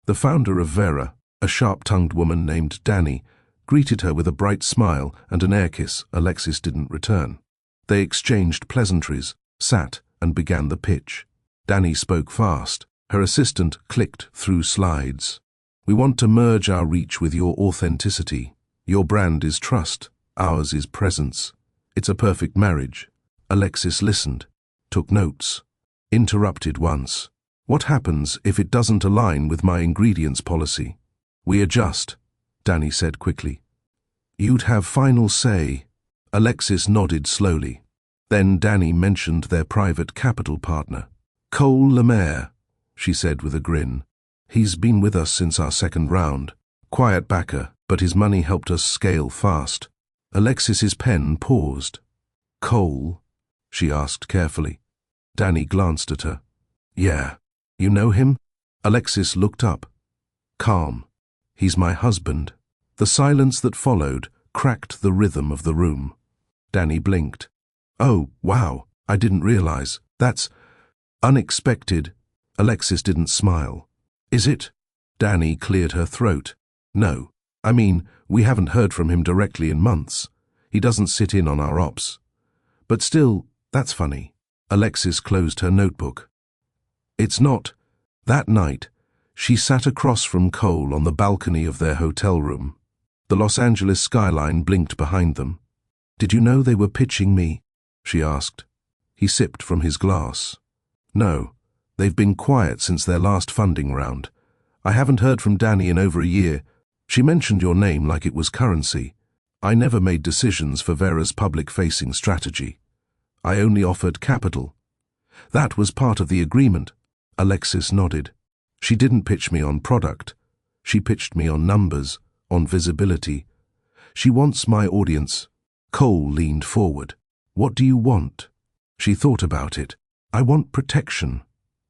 S1: The founder of Vera, a sharp-tongued woman named Dani, greeted her with a bright smile and an air kiss Alexis didn't return. They exchanged pleasantries, sat, and began the pitch. Dani spoke fast. Her assistant clicked through slides. We want to merge our reach with your authenticity. Your brand is trust. Ours is presence. It's a perfect marriage. Alexis listened, took notes, interrupted once. What happens if it doesn't align with my ingredients policy? We adjust, Dani said quickly. You'd have final say. Alexis nodded slowly. Then Dani mentioned their private capital partner. Cole Lemaire, she said with a grin. He's been with us since our second round. Quiet backer, but his money helped us scale fast. Alexis's pen paused. Cole? She asked carefully. Danny glanced at her. Yeah. You know him? Alexis looked up. Calm. He's my husband. The silence that followed cracked the rhythm of the room. Danny blinked. Oh, wow, I didn't realize. That's unexpected. Alexis didn't smile. Is it? Danny cleared her throat. No. I mean, we haven't heard from him directly in months. He doesn't sit in on our ops. But still, that's funny. Alexis closed her notebook. It's not. That night, she sat across from Cole on the balcony of their hotel room. The Los Angeles skyline blinked behind them. Did you know they were pitching me? She asked. He sipped from his glass. No, they've been quiet since their last funding round. I haven't heard from Danny in over a year. She mentioned your name like it was currency. I never made decisions for Vera's public-facing strategy. I only offered capital. That was part of the agreement. Alexis nodded. She didn't pitch me on product. She pitched me on numbers, on visibility. She wants my audience. Cole leaned forward. What do you want? She thought about it. I want protection,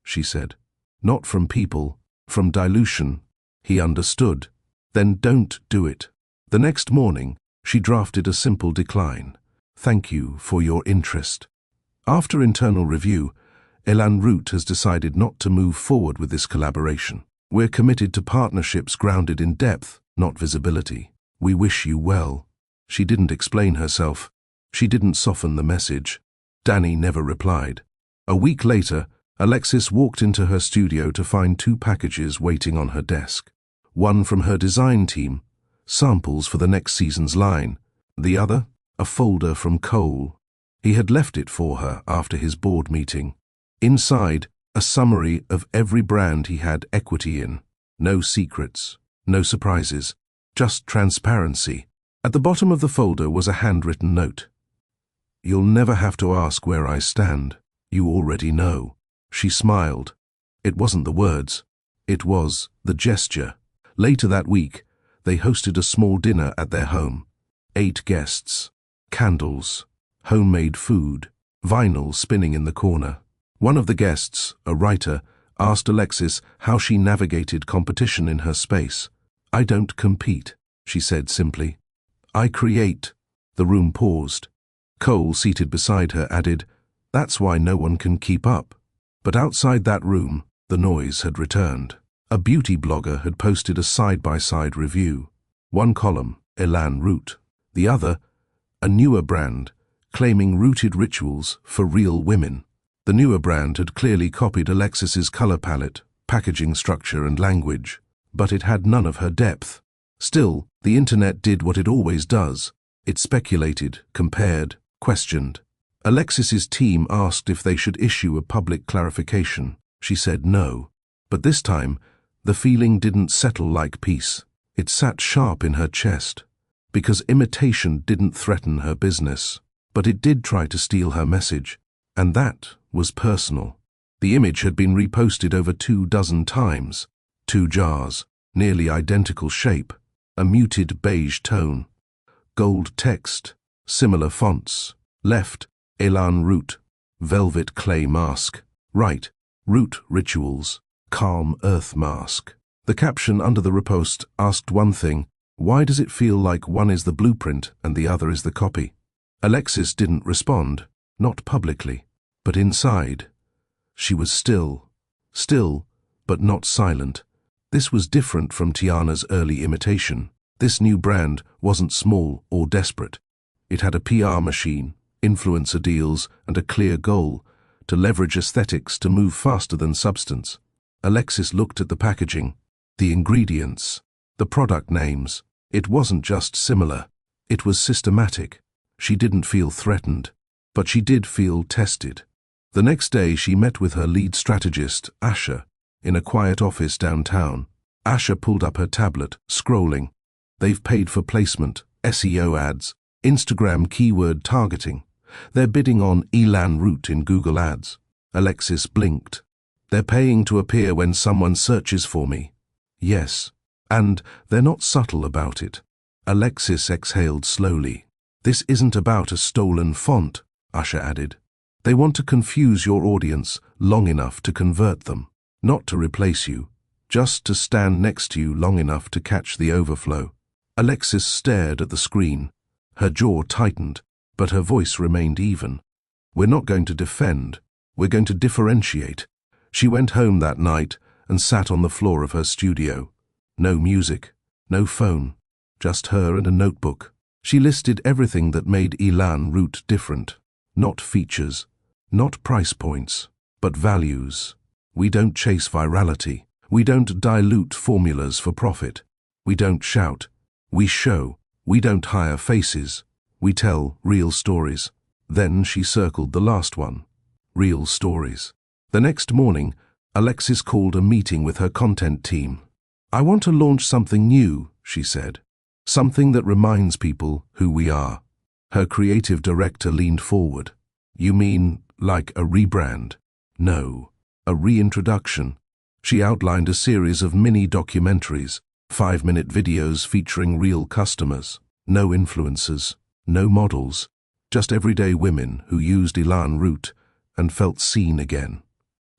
S1: she said. Not from people, from dilution. He understood. Then don't do it. The next morning, she drafted a simple decline. Thank you for your interest. After internal review, Elan Root has decided not to move forward with this collaboration. We're committed to partnerships grounded in depth, not visibility. We wish you well. She didn't explain herself. She didn't soften the message. Danny never replied. A week later, Alexis walked into her studio to find 2 packages waiting on her desk. One from her design team, samples for the next season's line. The other, a folder from Cole. He had left it for her after his board meeting. Inside, a summary of every brand he had equity in. No secrets, no surprises, just transparency. At the bottom of the folder was a handwritten note. You'll never have to ask where I stand. You already know. She smiled. It wasn't the words. It was the gesture. Later that week, they hosted a small dinner at their home. 8 guests. Candles. Homemade food. Vinyl spinning in the corner. One of the guests, a writer, asked Alexis how she navigated competition in her space. I don't compete, she said simply. I create. The room paused. Cole, seated beside her, added, That's why no one can keep up. But outside that room, the noise had returned. A beauty blogger had posted a side-by-side review. One column, Elan Root. The other, a newer brand, claiming rooted rituals for real women. The newer brand had clearly copied Alexis's color palette, packaging structure and language, but it had none of her depth. Still, the internet did what it always does. It speculated, compared, questioned. Alexis's team asked if they should issue a public clarification. She said no. But this time, the feeling didn't settle like peace. It sat sharp in her chest. Because imitation didn't threaten her business. But it did try to steal her message. And that was personal. The image had been reposted over 24 times. 2 jars, nearly identical shape, a muted beige tone. Gold text, similar fonts. Left, Elan Root, velvet clay mask. Right, Root rituals, calm earth mask. The caption under the repost asked one thing: why does it feel like one is the blueprint and the other is the copy? Alexis didn't respond, not publicly, but inside. She was still, but not silent. This was different from Tiana's early imitation. This new brand wasn't small or desperate. It had a PR machine, influencer deals, and a clear goal: to leverage aesthetics to move faster than substance. Alexis looked at the packaging, the ingredients, the product names. It wasn't just similar. It was systematic. She didn't feel threatened, but she did feel tested. The next day she met with her lead strategist, Asha, in a quiet office downtown. Asha pulled up her tablet, scrolling. They've paid for placement, SEO ads, Instagram keyword targeting. They're bidding on Elan Root in Google Ads. Alexis blinked. They're paying to appear when someone searches for me. Yes, and they're not subtle about it. Alexis exhaled slowly. This isn't about a stolen font, Usher added. They want to confuse your audience long enough to convert them, not to replace you, just to stand next to you long enough to catch the overflow. Alexis stared at the screen. Her jaw tightened, but her voice remained even. We're not going to defend, we're going to differentiate. She went home that night and sat on the floor of her studio. No music, no phone, just her and a notebook. She listed everything that made Elan Root different. Not features, not price points, but values. We don't chase virality. We don't dilute formulas for profit. We don't shout. We show. We don't hire faces. We tell real stories. Then she circled the last one. Real stories. The next morning, Alexis called a meeting with her content team. I want to launch something new, she said. Something that reminds people who we are. Her creative director leaned forward. You mean like a rebrand? No, a reintroduction. She outlined a series of mini documentaries, 5-minute videos featuring real customers. No influencers, no models, just everyday women who used Elan Root and felt seen again.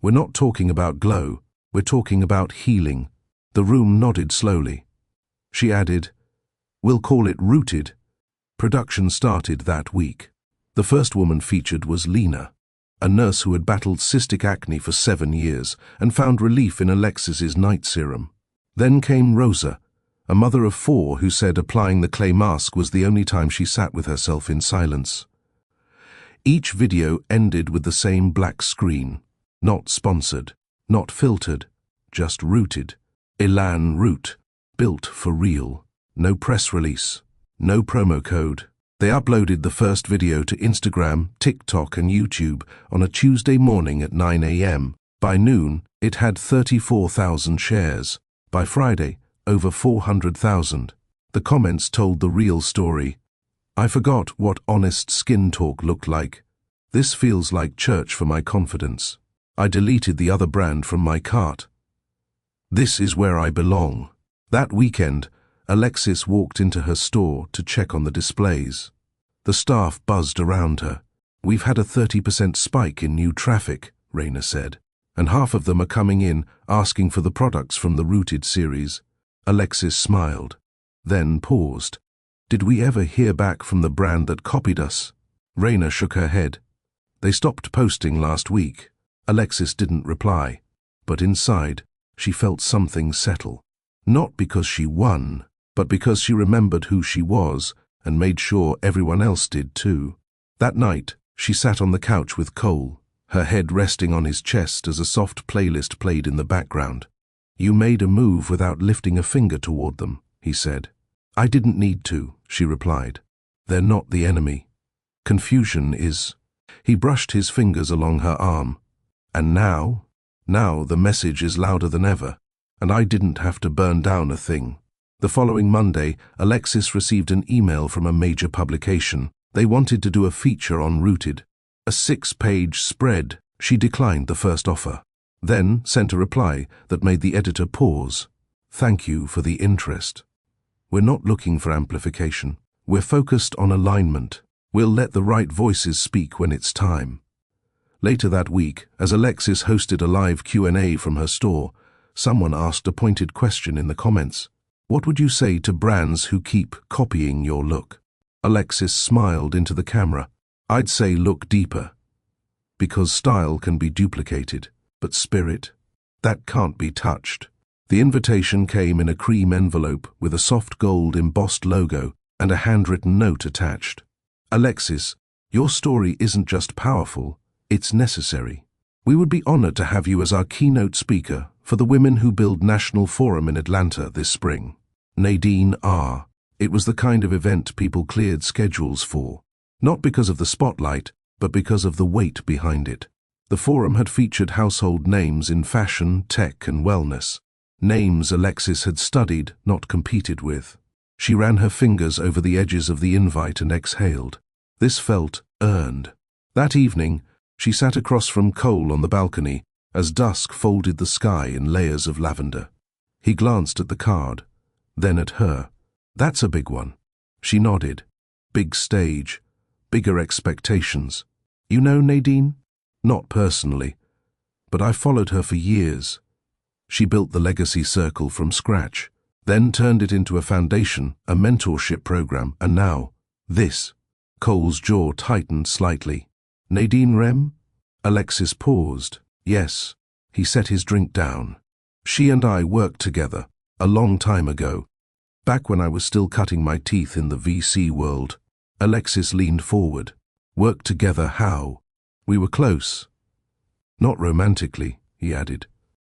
S1: We're not talking about glow, we're talking about healing. The room nodded slowly. She added, we'll call it Rooted. Production started that week. The first woman featured was Lena, a nurse who had battled cystic acne for 7 years and found relief in Alexis's night serum. Then came Rosa, a mother of 4 who said applying the clay mask was the only time she sat with herself in silence. Each video ended with the same black screen. Not sponsored, not filtered, just rooted. Elan Root, built for real. No press release, no promo code. They uploaded the first video to Instagram, TikTok and YouTube on a Tuesday morning at 9 a.m. By noon, it had 34,000 shares. By Friday, over 400,000. The comments told the real story. I forgot what honest skin talk looked like. This feels like church for my confidence. I deleted the other brand from my cart. This is where I belong. That weekend, Alexis walked into her store to check on the displays. The staff buzzed around her. We've had a 30% spike in new traffic, Raina said, and half of them are coming in asking for the products from the Rooted series. Alexis smiled, then paused. Did we ever hear back from the brand that copied us? Raina shook her head. They stopped posting last week. Alexis didn't reply, but inside, she felt something settle. Not because she won, but because she remembered who she was and made sure everyone else did too. That night, she sat on the couch with Cole, her head resting on his chest as a soft playlist played in the background. You made a move without lifting a finger toward them, he said. I didn't need to, she replied. They're not the enemy. Confusion is. He brushed his fingers along her arm. And now the message is louder than ever, and I didn't have to burn down a thing. The following Monday, Alexis received an email from a major publication. They wanted to do a feature on Rooted. A 6-page spread. She declined the first offer, then sent a reply that made the editor pause. Thank you for the interest. We're not looking for amplification. We're focused on alignment. We'll let the right voices speak when it's time. Later that week, as Alexis hosted a live Q&A from her store, someone asked a pointed question in the comments. What would you say to brands who keep copying your look? Alexis smiled into the camera. I'd say look deeper. Because style can be duplicated, but spirit, that can't be touched. The invitation came in a cream envelope with a soft gold embossed logo and a handwritten note attached. Alexis, your story isn't just powerful, it's necessary. We would be honored to have you as our keynote speaker for the Women Who Build National Forum in Atlanta this spring. Nadine R. It was the kind of event people cleared schedules for, not because of the spotlight, but because of the weight behind it. The forum had featured household names in fashion, tech, and wellness. Names Alexis had studied, not competed with. She ran her fingers over the edges of the invite and exhaled. This felt earned. That evening, she sat across from Cole on the balcony as dusk folded the sky in layers of lavender. He glanced at the card, then at her. That's a big one. She nodded. Big stage. Bigger expectations. You know Nadine? Not personally. But I followed her for years. She built the Legacy Circle from scratch, then turned it into a foundation, a mentorship program, and now, this. Cole's jaw tightened slightly. Nadine Rem? Alexis paused. Yes. He set his drink down. She and I worked together, a long time ago. Back when I was still cutting my teeth in the VC world. Alexis leaned forward. Worked together how? We were close. Not romantically, he added.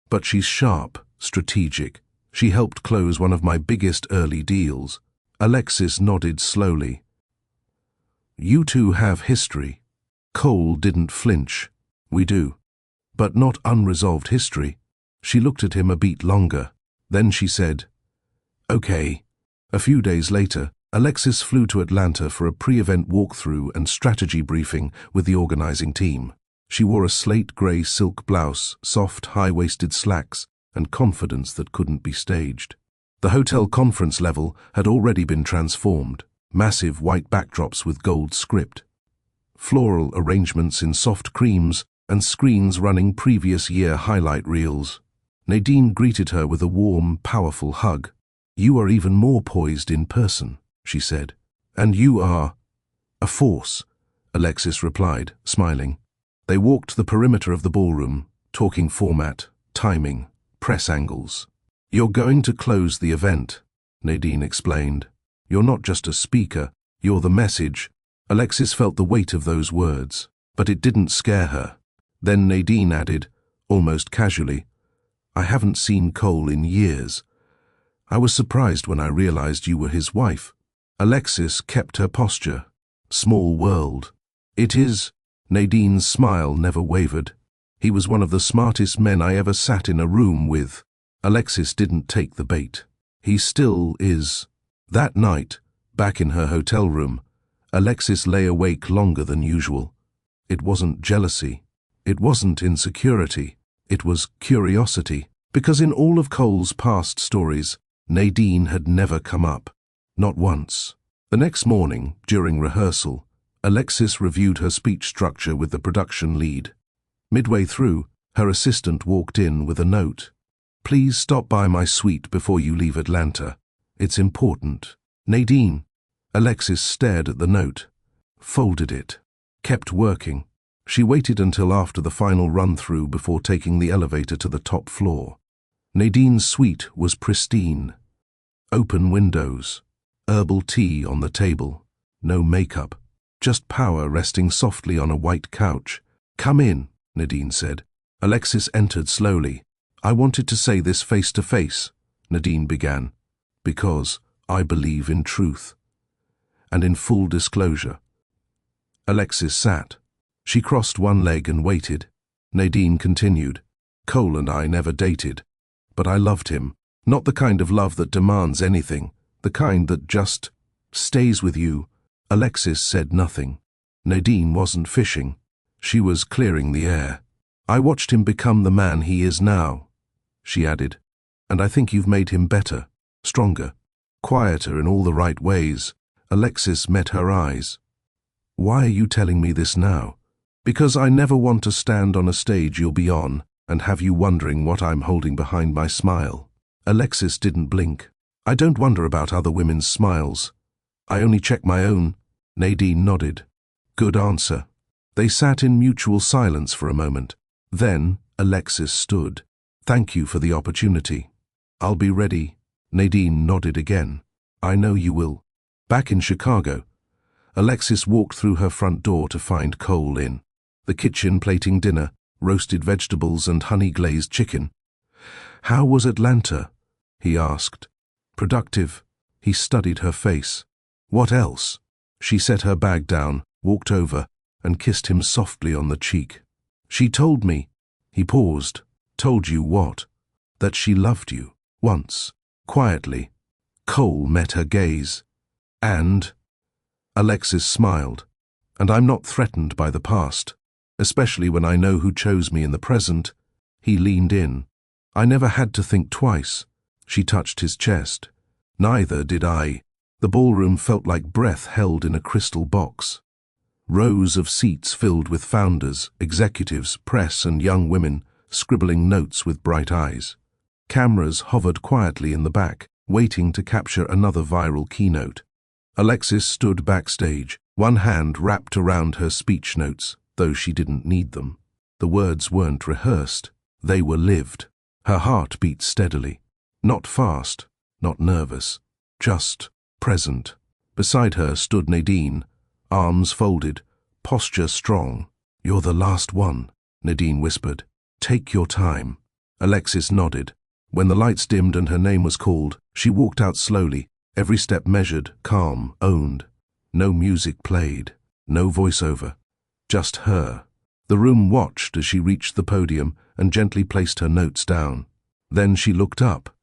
S1: But she's sharp, strategic. She helped close one of my biggest early deals. Alexis nodded slowly. You two have history. Cole didn't flinch. We do. But not unresolved history. She looked at him a beat longer. Then she said, Okay. A few days later, Alexis flew to Atlanta for a pre-event walkthrough and strategy briefing with the organizing team. She wore a slate-gray silk blouse, soft, high-waisted slacks, and confidence that couldn't be staged. The hotel conference level had already been transformed, massive white backdrops with gold script, floral arrangements in soft creams, and screens running previous year highlight reels. Nadine greeted her with a warm, powerful hug. You are even more poised in person, she said. And you are a force, Alexis replied, smiling. They walked the perimeter of the ballroom, talking format, timing, press angles. You're going to close the event, Nadine explained. You're not just a speaker, you're the message. Alexis felt the weight of those words, but it didn't scare her. Then Nadine added, almost casually, I haven't seen Cole in years. I was surprised when I realized you were his wife. Alexis kept her posture. Small world. It is. Nadine's smile never wavered. He was one of the smartest men I ever sat in a room with. Alexis didn't take the bait. He still is. That night, back in her hotel room, Alexis lay awake longer than usual. It wasn't jealousy. It wasn't insecurity. It was curiosity, because in all of Cole's past stories, Nadine had never come up. Not once. The next morning, during rehearsal, Alexis reviewed her speech structure with the production lead. Midway through, her assistant walked in with a note. Please stop by my suite before you leave Atlanta. It's important. Nadine. Alexis stared at the note, folded it, kept working. She waited until after the final run-through before taking the elevator to the top floor. Nadine's suite was pristine. Open windows, herbal tea on the table, no makeup, just power resting softly on a white couch. Come in, Nadine said. Alexis entered slowly. I wanted to say this face to face, Nadine began, because I believe in truth. And in full disclosure. Alexis sat. She crossed one leg and waited. Nadine continued. Cole and I never dated, but I loved him. Not the kind of love that demands anything, the kind that just stays with you. Alexis said nothing. Nadine wasn't fishing. She was clearing the air. I watched him become the man he is now, she added, and I think you've made him better, stronger, quieter in all the right ways. Alexis met her eyes. Why are you telling me this now? Because I never want to stand on a stage you'll be on and have you wondering what I'm holding behind my smile. Alexis didn't blink. I don't wonder about other women's smiles. I only check my own. Nadine nodded. Good answer. They sat in mutual silence for a moment. Then Alexis stood. Thank you for the opportunity. I'll be ready. Nadine nodded again. I know you will. Back in Chicago, Alexis walked through her front door to find Cole in the kitchen plating dinner, roasted vegetables and honey-glazed chicken. How was Atlanta? He asked. Productive. He studied her face. What else? She set her bag down, walked over, and kissed him softly on the cheek. She told me. He paused. Told you what? That she loved you. Once. Quietly. Cole met her gaze. And? Alexis smiled. And I'm not threatened by the past, especially when I know who chose me in the present. He leaned in. I never had to think twice. She touched his chest. Neither did I. The ballroom felt like breath held in a crystal box. Rows of seats filled with founders, executives, press, and young women scribbling notes with bright eyes. Cameras hovered quietly in the back, waiting to capture another viral keynote. Alexis stood backstage, one hand wrapped around her speech notes, though she didn't need them. The words weren't rehearsed, they were lived. Her heart beat steadily. Not fast, not nervous, just present. Beside her stood Nadine, arms folded, posture strong. "You're the last one," Nadine whispered. "Take your time." Alexis nodded. When the lights dimmed and her name was called, she walked out slowly, every step measured, calm, owned. No music played, no voiceover, just her. The room watched as she reached the podium and gently placed her notes down. Then she looked up,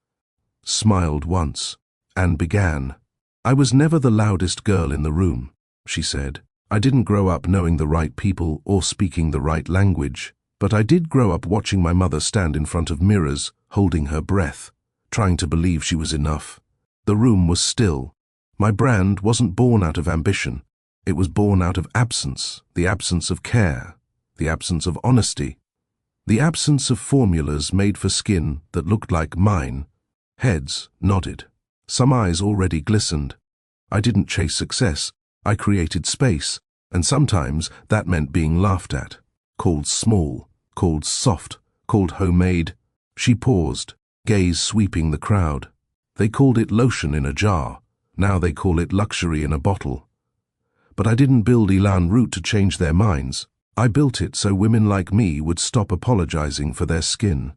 S1: smiled once, and began. "I was never the loudest girl in the room," she said. "I didn't grow up knowing the right people or speaking the right language, but I did grow up watching my mother stand in front of mirrors, holding her breath, trying to believe she was enough. The room was still. My brand wasn't born out of ambition. It was born out of absence, the absence of care, the absence of honesty, the absence of formulas made for skin that looked like mine." Heads nodded. Some eyes already glistened. I didn't chase success. I created space, and sometimes that meant being laughed at, called small, called soft, called homemade. She paused, gaze sweeping the crowd. They called it lotion in a jar. Now they call it luxury in a bottle. But I didn't build Elan Root to change their minds. I built it so women like me would stop apologizing for their skin.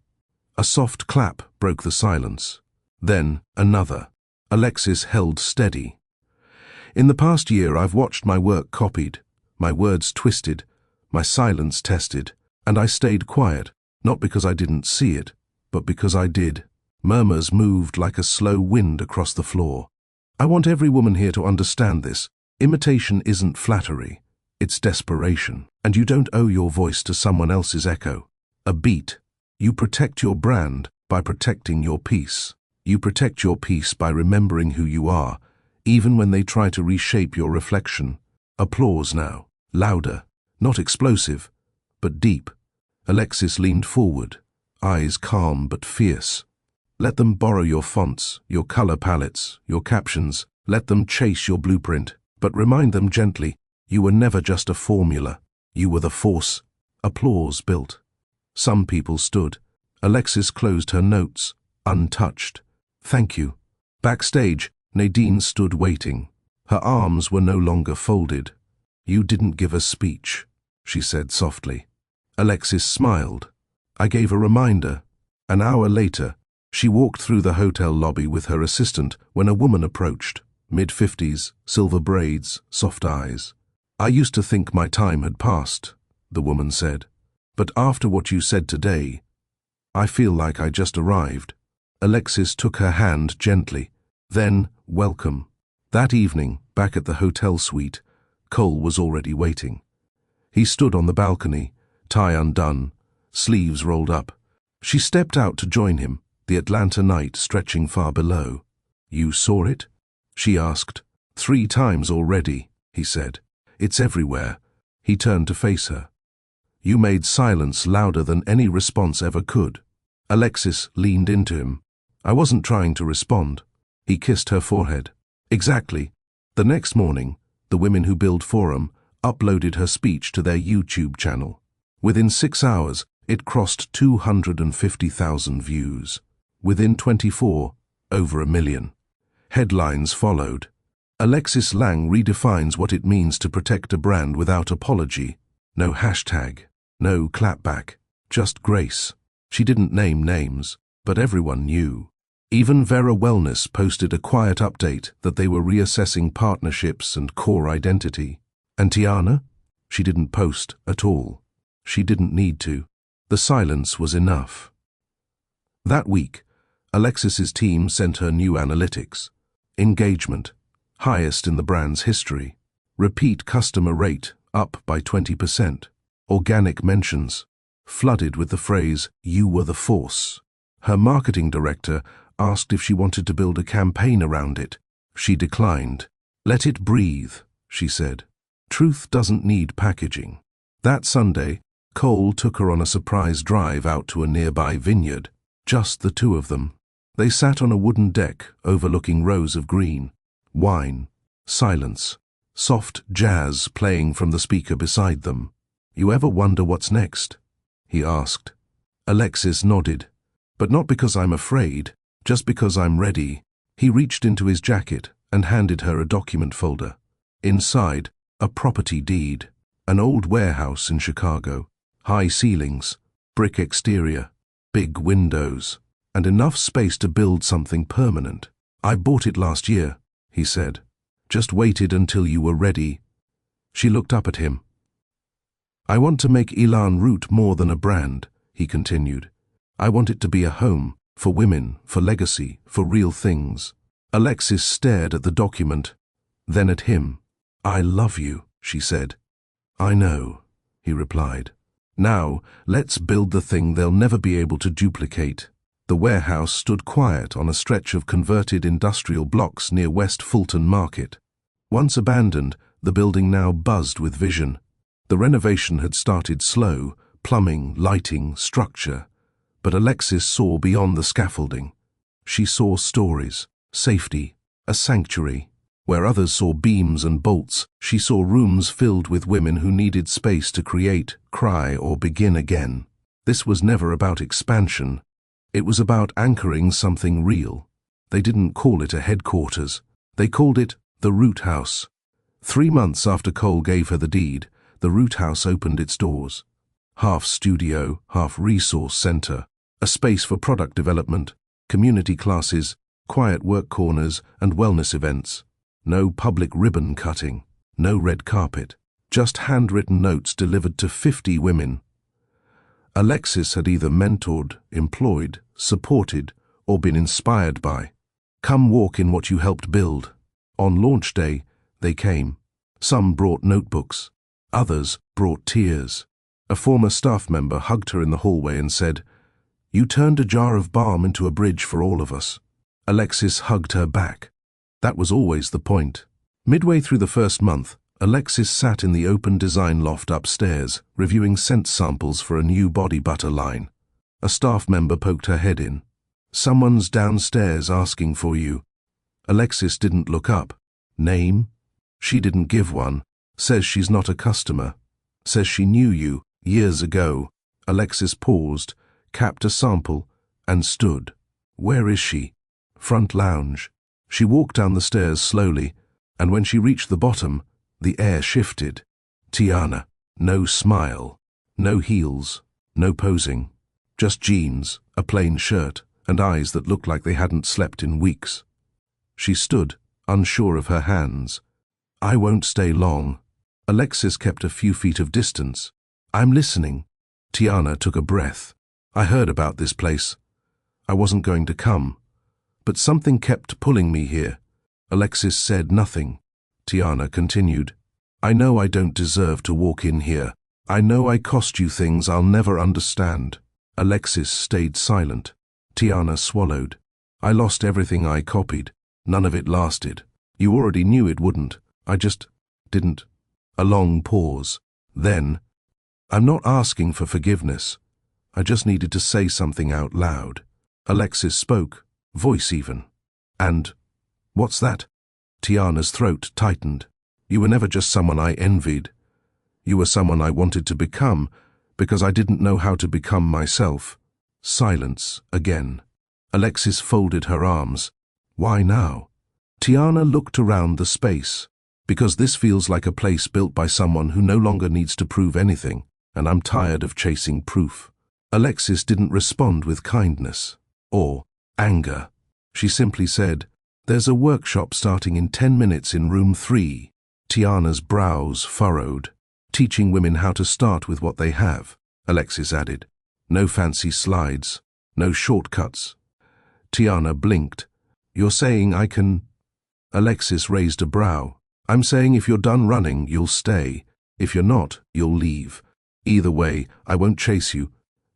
S1: A soft clap broke the silence. Then another. Alexis held steady. "In the past year, I've watched my work copied, my words twisted, my silence tested, and I stayed quiet, not because I didn't see it, but because I did." Murmurs moved like a slow wind across the floor. "I want every woman here to understand this. Imitation isn't flattery, it's desperation, and you don't owe your voice to someone else's echo. A beat. You protect your brand by protecting your peace. You protect your peace by remembering who you are, even when they try to reshape your reflection." Applause now, louder, not explosive, but deep. Alexis leaned forward, eyes calm but fierce. "Let them borrow your fonts, your color palettes, your captions. Let them chase your blueprint, but remind them gently, you were never just a formula. You were the force." Applause built. Some people stood. Alexis closed her notes, untouched. "Thank you." Backstage, Nadine stood waiting. Her arms were no longer folded. "You didn't give a speech," she said softly. Alexis smiled. "I gave a reminder." An hour later, she walked through the hotel lobby with her assistant when a woman approached, mid-50s, silver braids, soft eyes. "I used to think my time had passed," the woman said. "But after what you said today, I feel like I just arrived." Alexis took her hand gently. Then, "Welcome." That evening, back at the hotel suite, Cole was already waiting. He stood on the balcony, tie undone, sleeves rolled up. She stepped out to join him, the Atlanta night stretching far below. "You saw it?" she asked. "3 times already," he said. "It's everywhere." He turned to face her. "You made silence louder than any response ever could." Alexis leaned into him. "I wasn't trying to respond." He kissed her forehead. "Exactly." The next morning, the Women Who Build Forum uploaded her speech to their YouTube channel. Within 6 hours, it crossed 250,000 views. Within 24, over 1 million. Headlines followed. Alexis Lang redefines what it means to protect a brand without apology. No hashtag, no clapback, just grace. She didn't name names, but everyone knew. Even Vera Wellness posted a quiet update that they were reassessing partnerships and core identity. And Tiana? She didn't post at all. She didn't need to. The silence was enough. That week, Alexis's team sent her new analytics. Engagement, highest in the brand's history. Repeat customer rate, up by 20%. Organic mentions, flooded with the phrase, "You were the force." Her marketing director asked if she wanted to build a campaign around it. She declined. Let it breathe, she said. Truth doesn't need packaging. That Sunday, Cole took her on a surprise drive out to a nearby vineyard. Just the two of them. They sat on a wooden deck overlooking rows of green. Wine, silence, soft jazz playing from the speaker beside them. You ever wonder what's next? He asked. Alexis nodded. But not because I'm afraid, just because I'm ready. He reached into his jacket and handed her a document folder. Inside, a property deed. An old warehouse in Chicago. High ceilings, brick exterior, big windows, and enough space to build something permanent. I bought it last year, he said. Just waited until you were ready. She looked up at him. I want to make Elan Root more than a brand, he continued. I want it to be a home, for women, for legacy, for real things. Alexis stared at the document, then at him. I love you, she said. I know, he replied. Now, let's build the thing they'll never be able to duplicate. The warehouse stood quiet on a stretch of converted industrial blocks near West Fulton Market. Once abandoned, the building now buzzed with vision. The renovation had started slow, plumbing, lighting, structure. But Alexis saw beyond the scaffolding. She saw stories, safety, a sanctuary. Where others saw beams and bolts, she saw rooms filled with women who needed space to create, cry, or begin again. This was never about expansion. It was about anchoring something real. They didn't call it a headquarters. They called it the Root House. 3 months after Cole gave her the deed, the Root House opened its doors. Half studio, half resource center, a space for product development, community classes, quiet work corners, and wellness events. No public ribbon cutting, no red carpet, just handwritten notes delivered to 50 women. Alexis had either mentored, employed, supported, or been inspired by. Come walk in what you helped build. On launch day, they came. Some brought notebooks, others brought tears. A former staff member hugged her in the hallway and said, "You turned a jar of balm into a bridge for all of us." Alexis hugged her back. That was always the point. Midway through the first month, Alexis sat in the open design loft upstairs, reviewing scent samples for a new body butter line. A staff member poked her head in. "Someone's downstairs asking for you." Alexis didn't look up. "Name?" She didn't give one. "Says she's not a customer. Says she knew you years ago." Alexis paused, capped a sample, and stood. "Where is she?" "Front lounge." She walked down the stairs slowly, and when she reached the bottom, the air shifted. Tiana. No smile, no heels, no posing. Just jeans, a plain shirt, and eyes that looked like they hadn't slept in weeks. She stood, unsure of her hands. "I won't stay long." Alexis kept a few feet of distance. "I'm listening." Tiana took a breath. "I heard about this place. I wasn't going to come. But something kept pulling me here." Alexis said nothing. Tiana continued. "I know I don't deserve to walk in here. I know I cost you things I'll never understand." Alexis stayed silent. Tiana swallowed. "I lost everything I copied. None of it lasted. You already knew it wouldn't. I just didn't." A long pause. Then, "I'm not asking for forgiveness. I just needed to say something out loud." Alexis spoke. Voice even. "And what's that?" Tiana's throat tightened. "You were never just someone I envied. You were someone I wanted to become, because I didn't know how to become myself." Silence again. Alexis folded her arms. "Why now?" Tiana looked around the space. "Because this feels like a place built by someone who no longer needs to prove anything, and I'm tired of chasing proof." Alexis didn't respond with kindness or anger. She simply said, "There's a workshop starting in 10 minutes in room 3. Tiana's brows furrowed. "Teaching women how to start with what they have," Alexis added. "No fancy slides, no shortcuts." Tiana blinked. "You're saying I can—" Alexis raised a brow. "I'm saying if you're done running, you'll stay. If you're not, you'll leave. Either way, I won't chase you."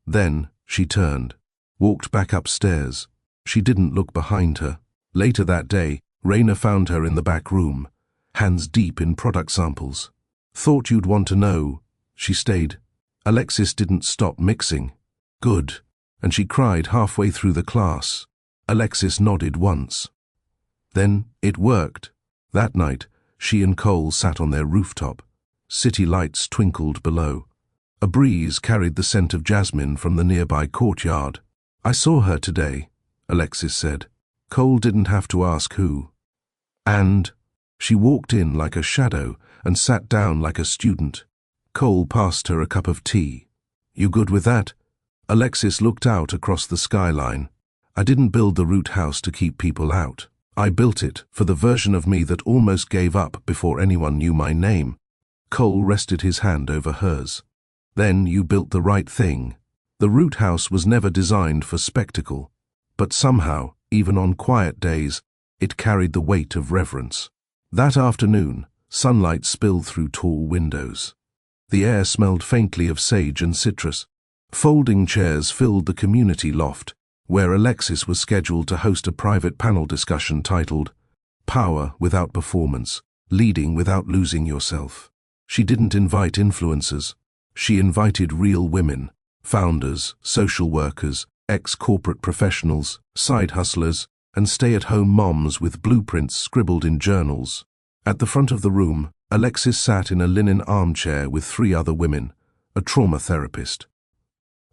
S1: Then she turned, walked back upstairs. She didn't look behind her. Later that day, Raina found her in the back room, hands deep in product samples. Thought you'd want to know. She stayed. Alexis didn't stop mixing. Good. And she cried halfway through the class. Alexis nodded once. Then it worked. That night, she and Cole sat on their rooftop. City lights twinkled below. A breeze carried the scent of jasmine from the nearby courtyard. I saw her today, Alexis said. Cole didn't have to ask who. And she walked in like a shadow and sat down like a student. Cole passed her a cup of tea. You good with that? Alexis looked out across the skyline. I didn't build the root house to keep people out. I built it for the version of me that almost gave up before anyone knew my name. Cole rested his hand over hers. Then you built the right thing. The root house was never designed for spectacle, but somehow, even on quiet days, it carried the weight of reverence. That afternoon, sunlight spilled through tall windows. The air smelled faintly of sage and citrus. Folding chairs filled the community loft, where Alexis was scheduled to host a private panel discussion titled, Power Without Performance, Leading Without Losing Yourself. She didn't invite influencers. She invited real women, founders, social workers, ex-corporate professionals, side hustlers, and stay-at-home moms with blueprints scribbled in journals. At the front of the room, Alexis sat in a linen armchair with 3 other women, a trauma therapist,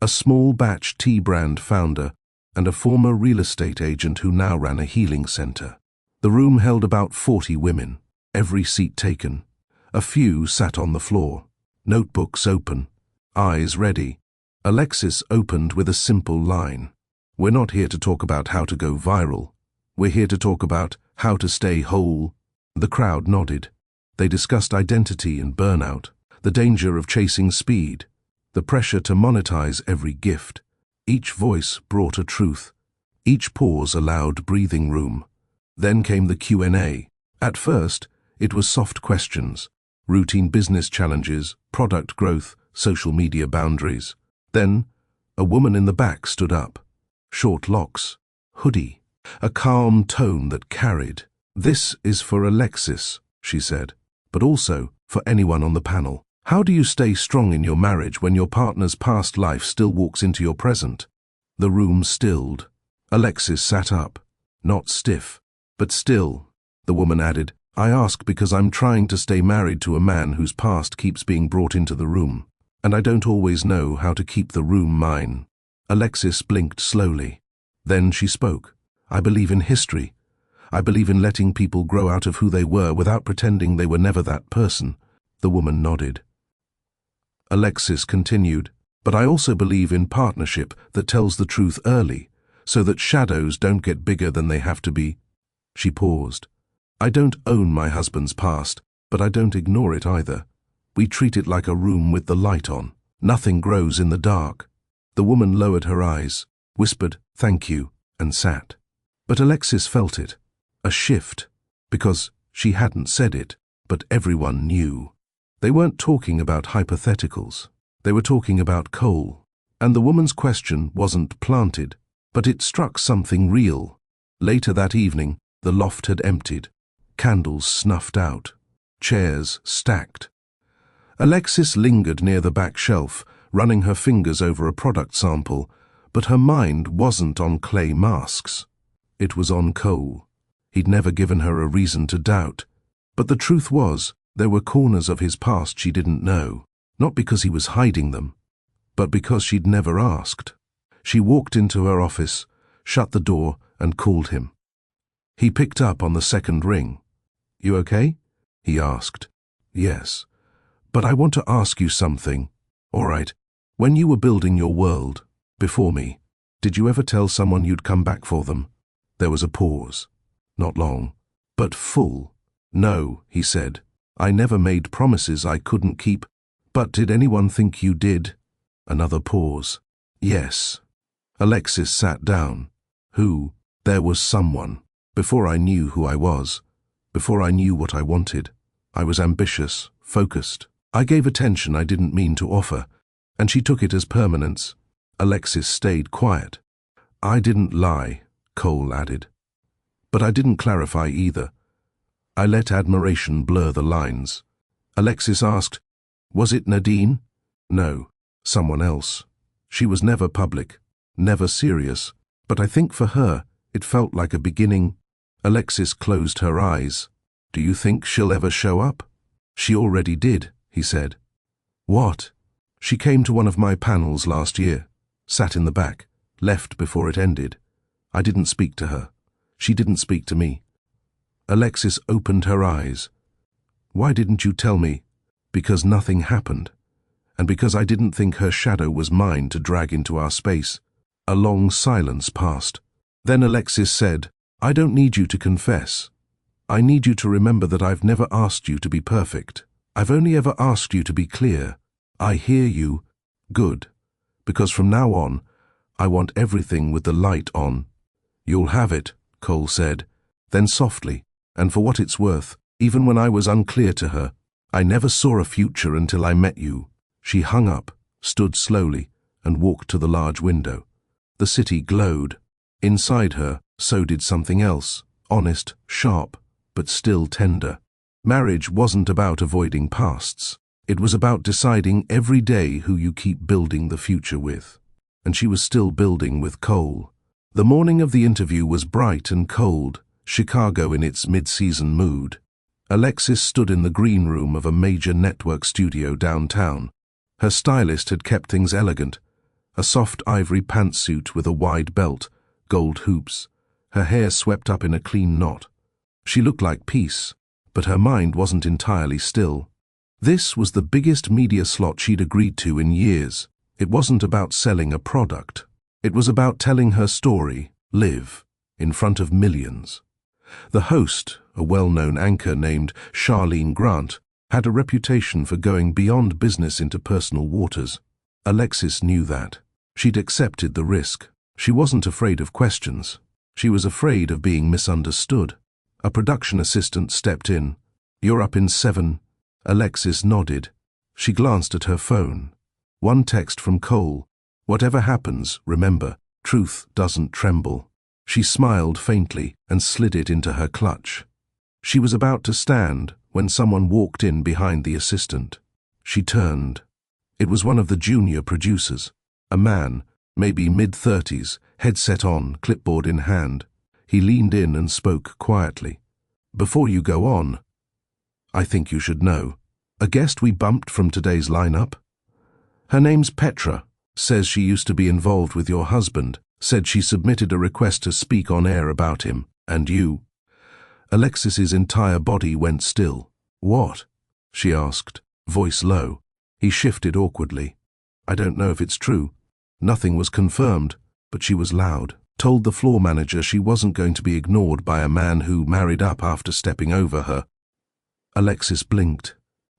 S1: a small batch tea brand founder, and a former real estate agent who now ran a healing center. The room held about 40 women, every seat taken. A few sat on the floor, notebooks open, eyes ready. Alexis opened with a simple line. We're not here to talk about how to go viral. We're here to talk about how to stay whole. The crowd nodded. They discussed identity and burnout, the danger of chasing speed, the pressure to monetize every gift. Each voice brought a truth. Each pause allowed breathing room. Then came the Q&A. At first, it was soft questions, routine business challenges, product growth, social media boundaries. Then, a woman in the back stood up. Short locks, hoodie, a calm tone that carried. This is for Alexis, she said, but also for anyone on the panel. How do you stay strong in your marriage when your partner's past life still walks into your present? The room stilled. Alexis sat up, not stiff, but still. The woman added, I ask because I'm trying to stay married to a man whose past keeps being brought into the room, and I don't always know how to keep the room mine. Alexis blinked slowly. Then she spoke. I believe in history. I believe in letting people grow out of who they were without pretending they were never that person. The woman nodded. Alexis continued, but I also believe in partnership that tells the truth early, so that shadows don't get bigger than they have to be. She paused. I don't own my husband's past, but I don't ignore it either. We treat it like a room with the light on. Nothing grows in the dark. The woman lowered her eyes, whispered, thank you, and sat. But Alexis felt it. A shift, because she hadn't said it, but everyone knew. They weren't talking about hypotheticals. They were talking about Cole. And the woman's question wasn't planted, but it struck something real. Later that evening, the loft had emptied. Candles snuffed out. Chairs stacked. Alexis lingered near the back shelf, running her fingers over a product sample, but her mind wasn't on clay masks. It was on Cole. He'd never given her a reason to doubt. But the truth was, there were corners of his past she didn't know, not because he was hiding them, but because she'd never asked. She walked into her office, shut the door, and called him. He picked up on the second ring. You okay? He asked. Yes. But I want to ask you something. All right. When you were building your world, before me, did you ever tell someone you'd come back for them? There was a pause. Not long, but full. No, he said. I never made promises I couldn't keep. But did anyone think you did? Another pause. Yes. Alexis sat down. Who? There was someone. Before I knew who I was. Before I knew what I wanted. I was ambitious, focused. I gave attention I didn't mean to offer, and she took it as permanence. Alexis stayed quiet. I didn't lie, Cole added. But I didn't clarify either. I let admiration blur the lines. Alexis asked, "Was it Nadine?" "No, someone else. She was never public, never serious, but I think for her, it felt like a beginning." Alexis closed her eyes. "Do you think she'll ever show up?" "She already did," he said. "What?" "She came to one of my panels last year, sat in the back, left before it ended. I didn't speak to her. She didn't speak to me." Alexis opened her eyes. "Why didn't you tell me?" "Because nothing happened, and because I didn't think her shadow was mine to drag into our space." A long silence passed. Then Alexis said, "I don't need you to confess. I need you to remember that I've never asked you to be perfect. I've only ever asked you to be clear. I hear you. Good. Because from now on, I want everything with the light on." "You'll have it," Cole said. Then softly, "And for what it's worth, even when I was unclear to her, I never saw a future until I met you." She hung up, stood slowly, and walked to the large window. The city glowed. Inside her, so did something else, honest, sharp, but still tender. Marriage wasn't about avoiding pasts. It was about deciding every day who you keep building the future with. And she was still building with Cole. The morning of the interview was bright and cold, Chicago in its mid-season mood. Alexis stood in the green room of a major network studio downtown. Her stylist had kept things elegant. A soft ivory pantsuit with a wide belt, gold hoops, her hair swept up in a clean knot. She looked like peace, but her mind wasn't entirely still. This was the biggest media slot she'd agreed to in years. It wasn't about selling a product. It was about telling her story, live, in front of millions. The host, a well-known anchor named Charlene Grant, had a reputation for going beyond business into personal waters. Alexis knew that. She'd accepted the risk. She wasn't afraid of questions. She was afraid of being misunderstood. A production assistant stepped in. "You're up in 7. Alexis nodded. She glanced at her phone. One text from Cole. "Whatever happens, remember, truth doesn't tremble." She smiled faintly and slid it into her clutch. She was about to stand when someone walked in behind the assistant. She turned. It was one of the junior producers, a man, maybe mid-30s, headset on, clipboard in hand. He leaned in and spoke quietly. "Before you go on, I think you should know. A guest we bumped from today's lineup. Her name's Petra. Says she used to be involved with your husband. Said she submitted a request to speak on air about him, and you." Alexis's entire body went still. "What?" she asked, voice low. He shifted awkwardly. "I don't know if it's true. Nothing was confirmed, but she was loud. Told the floor manager she wasn't going to be ignored by a man who married up after stepping over her." Alexis blinked.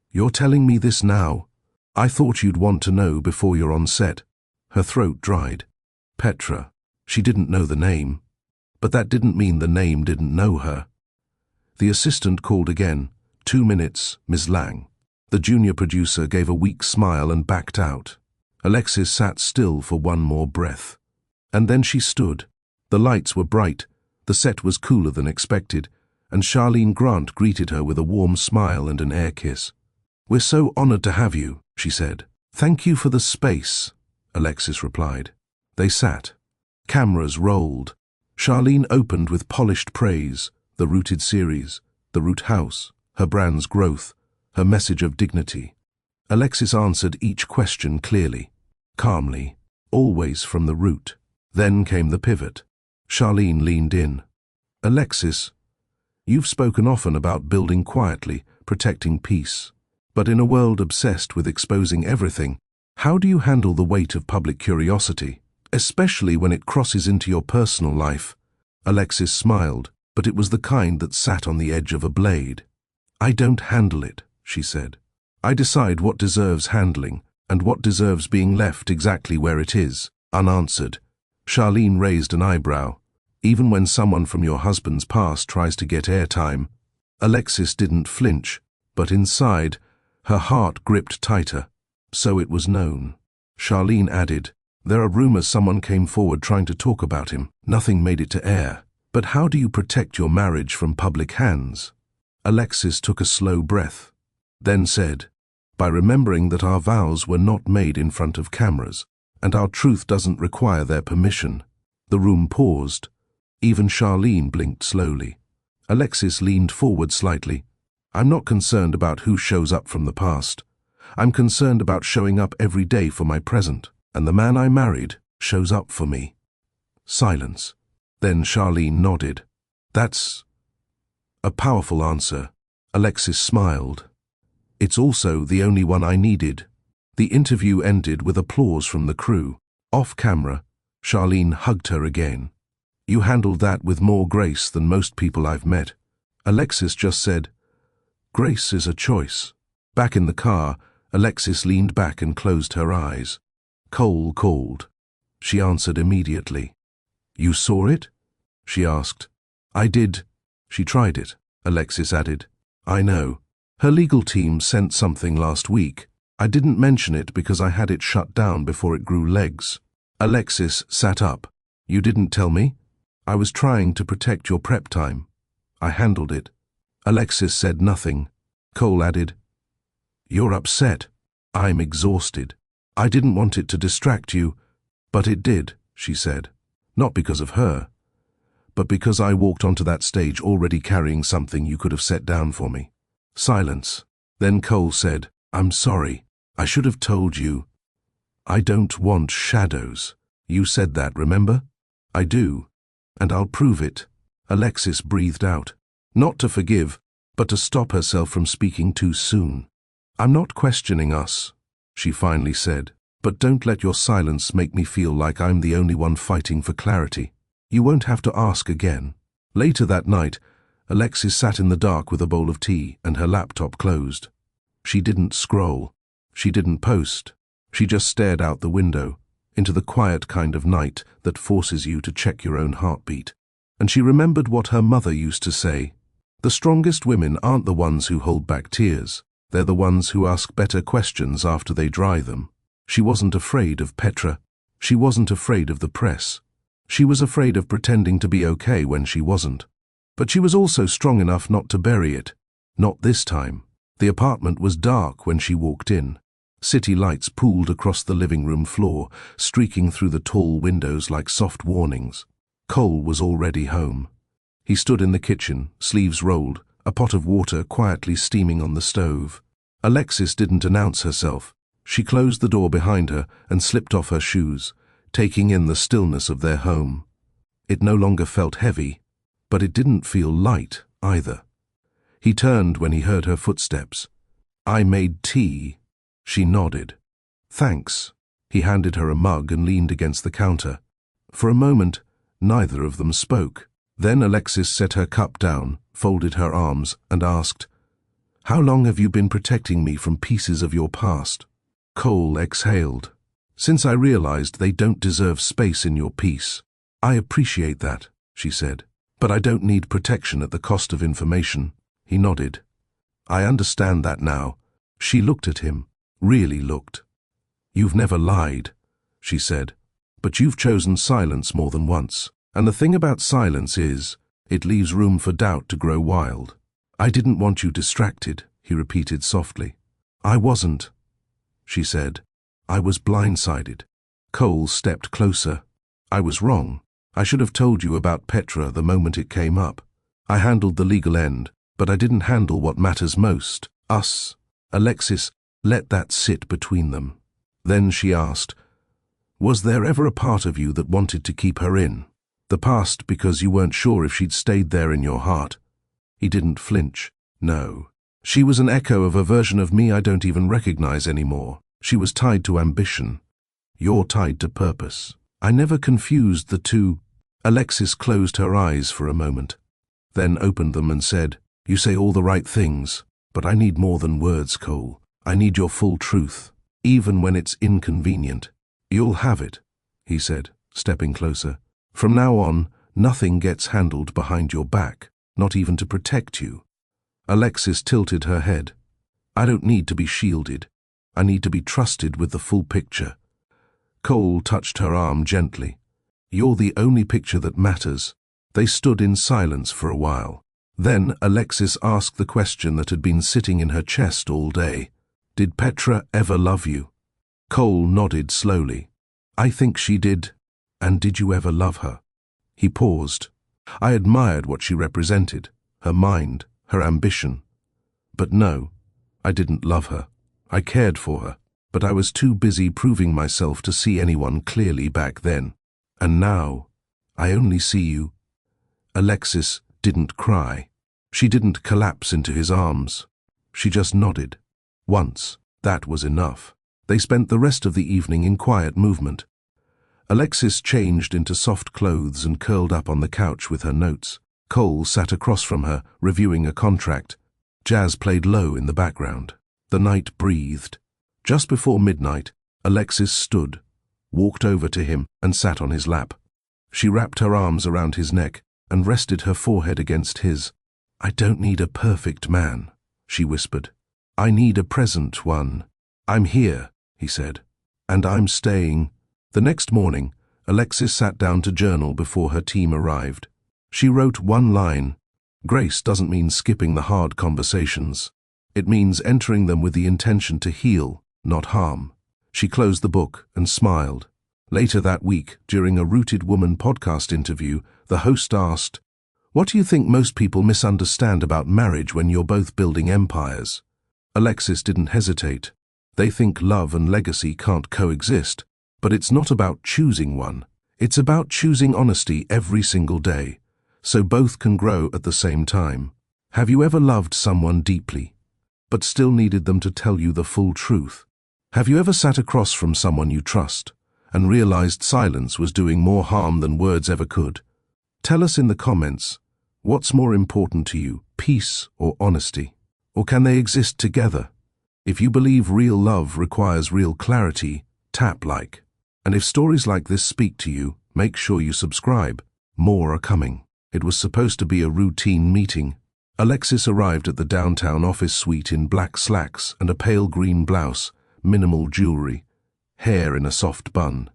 S1: "You're telling me this now? I thought you'd want to know before you're on set." Her throat dried. Petra. She didn't know the name. But that didn't mean the name didn't know her. The assistant called again. 2 minutes, Ms. Lang." The junior producer gave a weak smile and backed out. Alexis sat still for one more breath. And then she stood. The lights were bright, the set was cooler than expected, and Charlene Grant greeted her with a warm smile and an air kiss. "We're so honored to have you," she said. "Thank you for the space," Alexis replied. They sat. Cameras rolled. Charlene opened with polished praise, the Rooted series, the Root House, her brand's growth, her message of dignity. Alexis answered each question clearly, calmly, always from the root. Then came the pivot. Charlene leaned in. "Alexis, you've spoken often about building quietly, protecting peace. But in a world obsessed with exposing everything, how do you handle the weight of public curiosity, especially when it crosses into your personal life?" Alexis smiled, but it was the kind that sat on the edge of a blade. "I don't handle it," she said. "I decide what deserves handling and what deserves being left exactly where it is, unanswered." Charlene raised an eyebrow. "Even when someone from your husband's past tries to get airtime." Alexis didn't flinch, but inside, her heart gripped tighter. So it was known. Charlene added, "There are rumors someone came forward trying to talk about him. Nothing made it to air." But how do you protect your marriage from public hands? Alexis took a slow breath, then said, by remembering that our vows were not made in front of cameras, and our truth doesn't require their permission. The room paused. Even Charlene blinked slowly. Alexis leaned forward slightly. I'm not concerned about who shows up from the past. I'm concerned about showing up every day for my present, and the man I married shows up for me. Silence. Then Charlene nodded. That's a powerful answer. Alexis smiled. It's also the only one I needed. The interview ended with applause from the crew. Off camera, Charlene hugged her again. You handled that with more grace than most people I've met. Alexis just said, grace is a choice. Back in the car, Alexis leaned back and closed her eyes. Cole called. She answered immediately. You saw it? She asked. I did. She tried it, Alexis added. I know. Her legal team sent something last week. I didn't mention it because I had it shut down before it grew legs. Alexis sat up. You didn't tell me? I was trying to protect your prep time. I handled it. Alexis said nothing. Cole added, You're upset. I'm exhausted. I didn't want it to distract you, but it did, she said. Not because of her, but because I walked onto that stage already carrying something you could have set down for me. Silence. Then Cole said, I'm sorry. I should have told you. I don't want shadows. You said that, remember? I do, and I'll prove it. Alexis breathed out. Not to forgive, but to stop herself from speaking too soon. I'm not questioning us, she finally said, but don't let your silence make me feel like I'm the only one fighting for clarity. You won't have to ask again. Later that night, Alexis sat in the dark with a bowl of tea and her laptop closed. She didn't scroll. She didn't post. She just stared out the window, into the quiet kind of night that forces you to check your own heartbeat. And she remembered what her mother used to say. The strongest women aren't the ones who hold back tears. They're the ones who ask better questions after they dry them. She wasn't afraid of Petra. She wasn't afraid of the press. She was afraid of pretending to be okay when she wasn't. But she was also strong enough not to bury it. Not this time. The apartment was dark when she walked in. City lights pooled across the living room floor, streaking through the tall windows like soft warnings. Cole was already home. He stood in the kitchen, sleeves rolled, a pot of water quietly steaming on the stove. Alexis didn't announce herself. She closed the door behind her and slipped off her shoes, taking in the stillness of their home. It no longer felt heavy, but it didn't feel light either. He turned when he heard her footsteps. I made tea. She nodded. Thanks. He handed her a mug and leaned against the counter. For a moment, neither of them spoke. Then Alexis set her cup down, folded her arms, and asked, How long have you been protecting me from pieces of your past? Cole exhaled. Since I realized they don't deserve space in your peace. I appreciate that, she said. But I don't need protection at the cost of information. He nodded. I understand that now. She looked at him, really looked. You've never lied, she said, but you've chosen silence more than once. And the thing about silence is, it leaves room for doubt to grow wild. I didn't want you distracted, he repeated softly. I wasn't, she said. I was blindsided. Cole stepped closer. I was wrong. I should have told you about Petra the moment it came up. I handled the legal end, but I didn't handle what matters most, us. Alexis let that sit between them. Then she asked, Was there ever a part of you that wanted to keep her in? The past because you weren't sure if she'd stayed there in your heart. He didn't flinch. No. She was an echo of a version of me I don't even recognize anymore. She was tied to ambition. You're tied to purpose. I never confused the two. Alexis closed her eyes for a moment, then opened them and said, You say all the right things, but I need more than words, Cole. I need your full truth, even when it's inconvenient. You'll have it, he said, stepping closer. From now on, nothing gets handled behind your back, not even to protect you. Alexis tilted her head. I don't need to be shielded. I need to be trusted with the full picture. Cole touched her arm gently. You're the only picture that matters. They stood in silence for a while. Then Alexis asked the question that had been sitting in her chest all day. Did Petra ever love you? Cole nodded slowly. I think she did. And did you ever love her? He paused. I admired what she represented, her mind, her ambition. But no, I didn't love her. I cared for her, but I was too busy proving myself to see anyone clearly back then. And now, I only see you. Alexis didn't cry. She didn't collapse into his arms. She just nodded. Once, that was enough. They spent the rest of the evening in quiet movement. Alexis changed into soft clothes and curled up on the couch with her notes. Cole sat across from her, reviewing a contract. Jazz played low in the background. The night breathed. Just before midnight, Alexis stood, walked over to him, and sat on his lap. She wrapped her arms around his neck and rested her forehead against his. I don't need a perfect man, she whispered. I need a present one. I'm here, he said, and I'm staying. The next morning, Alexis sat down to journal before her team arrived. She wrote one line. Grace doesn't mean skipping the hard conversations. It means entering them with the intention to heal, not harm. She closed the book and smiled. Later that week, during a Rooted Woman podcast interview, the host asked, "What do you think most people misunderstand about marriage when you're both building empires?" Alexis didn't hesitate. They think love and legacy can't coexist, but it's not about choosing one. It's about choosing honesty every single day, so both can grow at the same time. Have you ever loved someone deeply, but still needed them to tell you the full truth? Have you ever sat across from someone you trust and realized silence was doing more harm than words ever could? Tell us in the comments, what's more important to you, peace or honesty? Or can they exist together? If you believe real love requires real clarity, tap like. And if stories like this speak to you, make sure you subscribe. More are coming. It was supposed to be a routine meeting. Alexis arrived at the downtown office suite in black slacks and a pale green blouse, minimal jewelry, hair in a soft bun.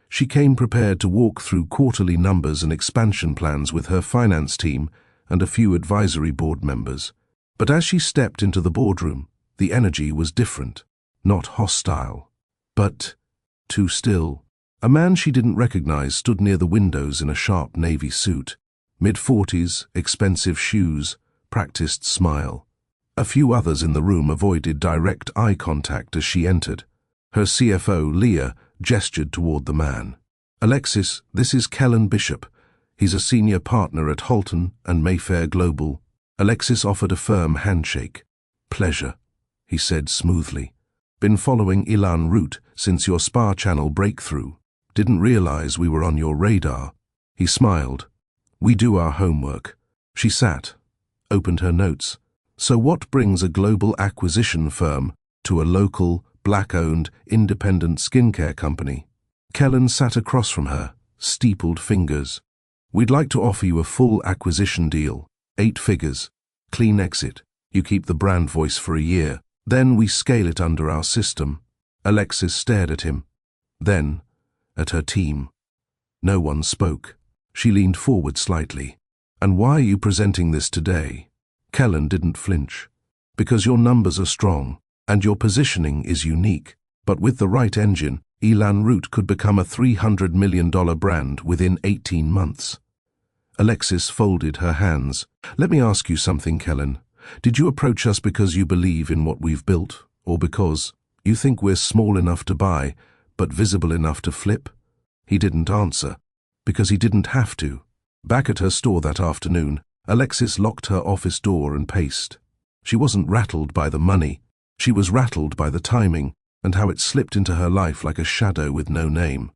S1: She came prepared to walk through quarterly numbers and expansion plans with her finance team and a few advisory board members. But as she stepped into the boardroom, the energy was different, not hostile, but too still. A man she didn't recognize stood near the windows in a sharp navy suit. Mid-40s, expensive shoes, practiced smile. A few others in the room avoided direct eye contact as she entered. Her CFO, Leah, gestured toward the man. Alexis, this is Kellen Bishop. He's a senior partner at Halton and Mayfair Global. Alexis offered a firm handshake. Pleasure, he said smoothly. Been following Ilan Root since your Spa Channel breakthrough. Didn't realize we were on your radar. He smiled. We do our homework. She sat, opened her notes. So what brings a global acquisition firm to a local, black-owned, independent skincare company? Kellen sat across from her, steepled fingers. We'd like to offer you a full acquisition deal, 8 figures, clean exit. You keep the brand voice for a year. Then we scale it under our system. Alexis stared at him, then at her team. No one spoke. She leaned forward slightly. And why are you presenting this today? Kellen didn't flinch. Because your numbers are strong, and your positioning is unique. But with the right engine, Ilan Root could become a $300 million brand within 18 months. Alexis folded her hands. Let me ask you something, Kellen. Did you approach us because you believe in what we've built, or because you think we're small enough to buy, but visible enough to flip? He didn't answer, because he didn't have to. Back at her store that afternoon, Alexis locked her office door and paced. She wasn't rattled by the money. She was rattled by the timing and how it slipped into her life like a shadow with no name.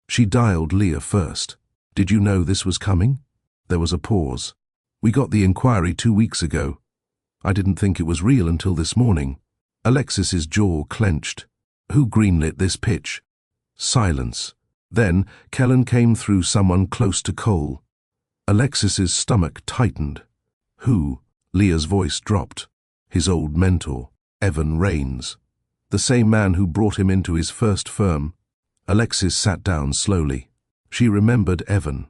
S1: She dialed Leah first. Did you know this was coming? There was a pause. We got the inquiry 2 weeks ago. I didn't think it was real until this morning. Alexis's jaw clenched. Who greenlit this pitch? Silence. Then Kellen came through someone close to Cole. Alexis's stomach tightened. Who? Leah's voice dropped. His old mentor, Evan Rains. The same man who brought him into his first firm. Alexis sat down slowly. She remembered Evan.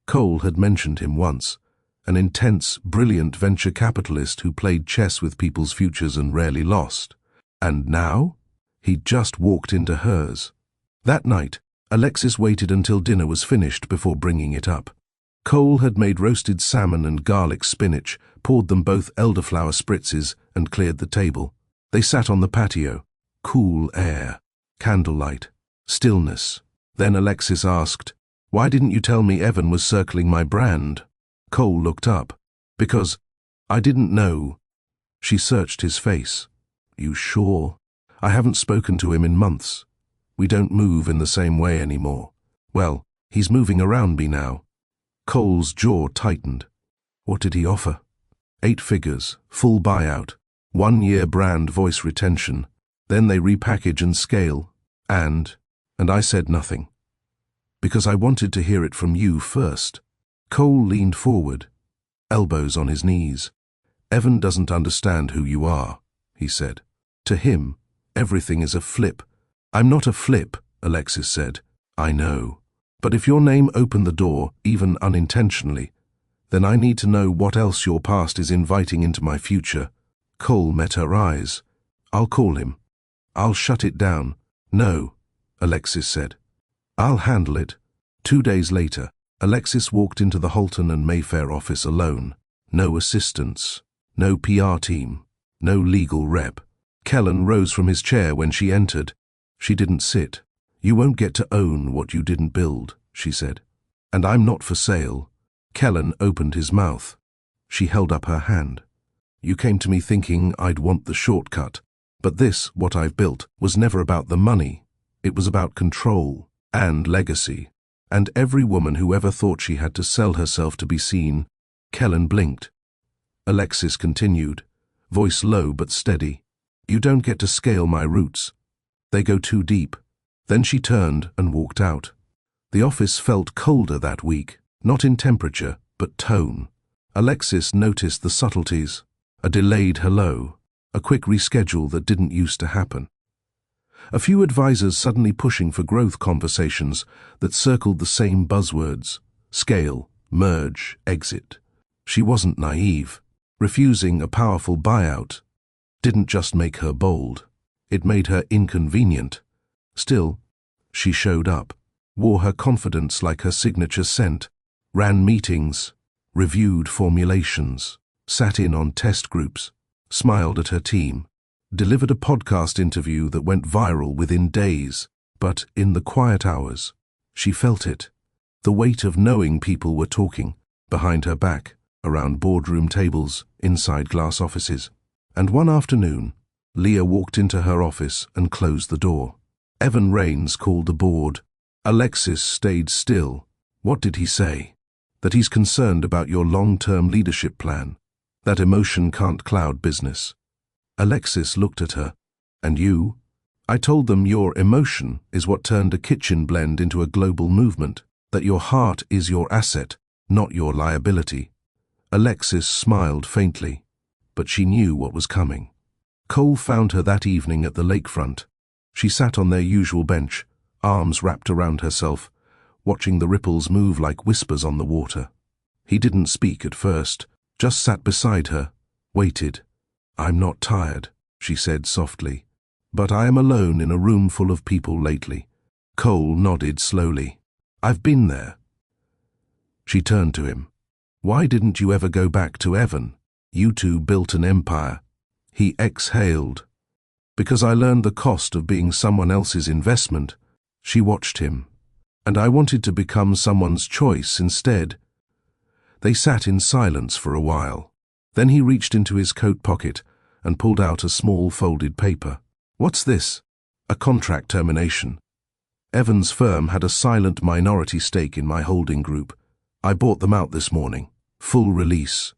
S1: Cole had mentioned him once, an intense, brilliant venture capitalist who played chess with people's futures and rarely lost. And now? He'd just walked into hers. That night, Alexis waited until dinner was finished before bringing it up. Cole had made roasted salmon and garlic spinach, poured them both elderflower spritzes, and cleared the table. They sat on the patio. Cool air, candlelight, stillness. Then Alexis asked, "Why didn't you tell me Evan was circling my brand?" Cole looked up. "Because I didn't know." She searched his face. "You sure? I haven't spoken to him in months. We don't move in the same way anymore." "Well, he's moving around me now." Cole's jaw tightened. "What did he offer?" 8 figures, full buyout, 1-year brand voice retention. Then they repackage and scale. And I said nothing. Because I wanted to hear it from you first. Cole leaned forward, elbows on his knees. "Evan doesn't understand who you are," he said. "To him, everything is a flip." "I'm not a flip," Alexis said. "I know. But if your name opened the door, even unintentionally, then I need to know what else your past is inviting into my future." Cole met her eyes. "I'll call him. I'll shut it down." "No," Alexis said. "I'll handle it." 2 days later, Alexis walked into the Holton and Mayfair office alone. No assistants, no PR team, no legal rep. Kellen rose from his chair when she entered. She didn't sit. "You won't get to own what you didn't build," she said. "And I'm not for sale." Kellen opened his mouth. She held up her hand. "You came to me thinking I'd want the shortcut. But this, what I've built, was never about the money. It was about control and legacy. And every woman who ever thought she had to sell herself to be seen." Kellen blinked. Alexis continued, voice low but steady. "You don't get to scale my roots. They go too deep." Then she turned and walked out. The office felt colder that week, not in temperature, but tone. Alexis noticed the subtleties, a delayed hello, a quick reschedule that didn't used to happen. A few advisors suddenly pushing for growth conversations that circled the same buzzwords: scale, merge, exit. She wasn't naive. Refusing a powerful buyout didn't just make her bold. It made her inconvenient. Still, she showed up, wore her confidence like her signature scent, ran meetings, reviewed formulations, sat in on test groups, smiled at her team, delivered a podcast interview that went viral within days. But in the quiet hours, she felt it, the weight of knowing people were talking, behind her back, around boardroom tables, inside glass offices. And one afternoon, Leah walked into her office and closed the door. Evan Rains called the board. Alexis stayed still. "What did he say?" "That he's concerned about your long-term leadership plan. That emotion can't cloud business." Alexis looked at her. "And you?" "I told them your emotion is what turned a kitchen blend into a global movement. That your heart is your asset, not your liability." Alexis smiled faintly, but she knew what was coming. Cole found her that evening at the lakefront. She sat on their usual bench, arms wrapped around herself, watching the ripples move like whispers on the water. He didn't speak at first, just sat beside her, waited. "I'm not tired," she said softly, "but I am alone in a room full of people lately." Cole nodded slowly. "I've been there." She turned to him. "Why didn't you ever go back to Evan? You two built an empire." He exhaled. "Because I learned the cost of being someone else's investment." She watched him. "And I wanted to become someone's choice instead." They sat in silence for a while. Then he reached into his coat pocket and pulled out a small folded paper. "What's this?" "A contract termination. Evan's firm had a silent minority stake in my holding group. I bought them out this morning. Full release.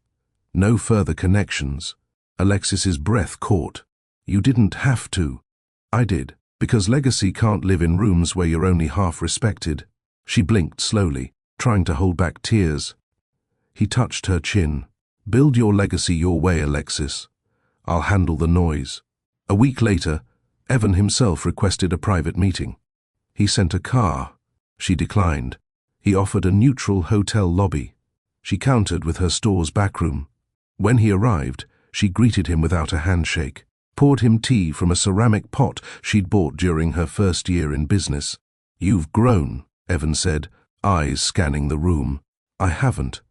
S1: No further connections." Alexis's breath caught. "You didn't have to." "I did, because legacy can't live in rooms where you're only half respected." She blinked slowly, trying to hold back tears. He touched her chin. "Build your legacy your way, Alexis. I'll handle the noise." A week later, Evan himself requested a private meeting. He sent a car. She declined. He offered a neutral hotel lobby. She countered with her store's backroom. When he arrived, she greeted him without a handshake, poured him tea from a ceramic pot she'd bought during her first year in business. "You've grown," Evan said, eyes scanning the room. "I haven't.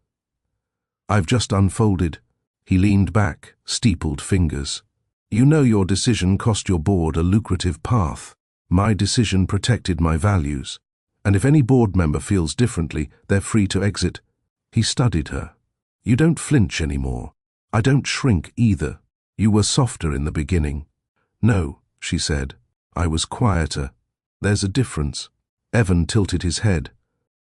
S1: I've just unfolded." He leaned back, steepled fingers. "You know your decision cost your board a lucrative path. My decision protected my values. And if any board member feels differently, they're free to exit." He studied her. "You don't flinch anymore. I don't shrink either. You were softer in the beginning." "No," she said. "I was quieter. There's a difference." Evan tilted his head.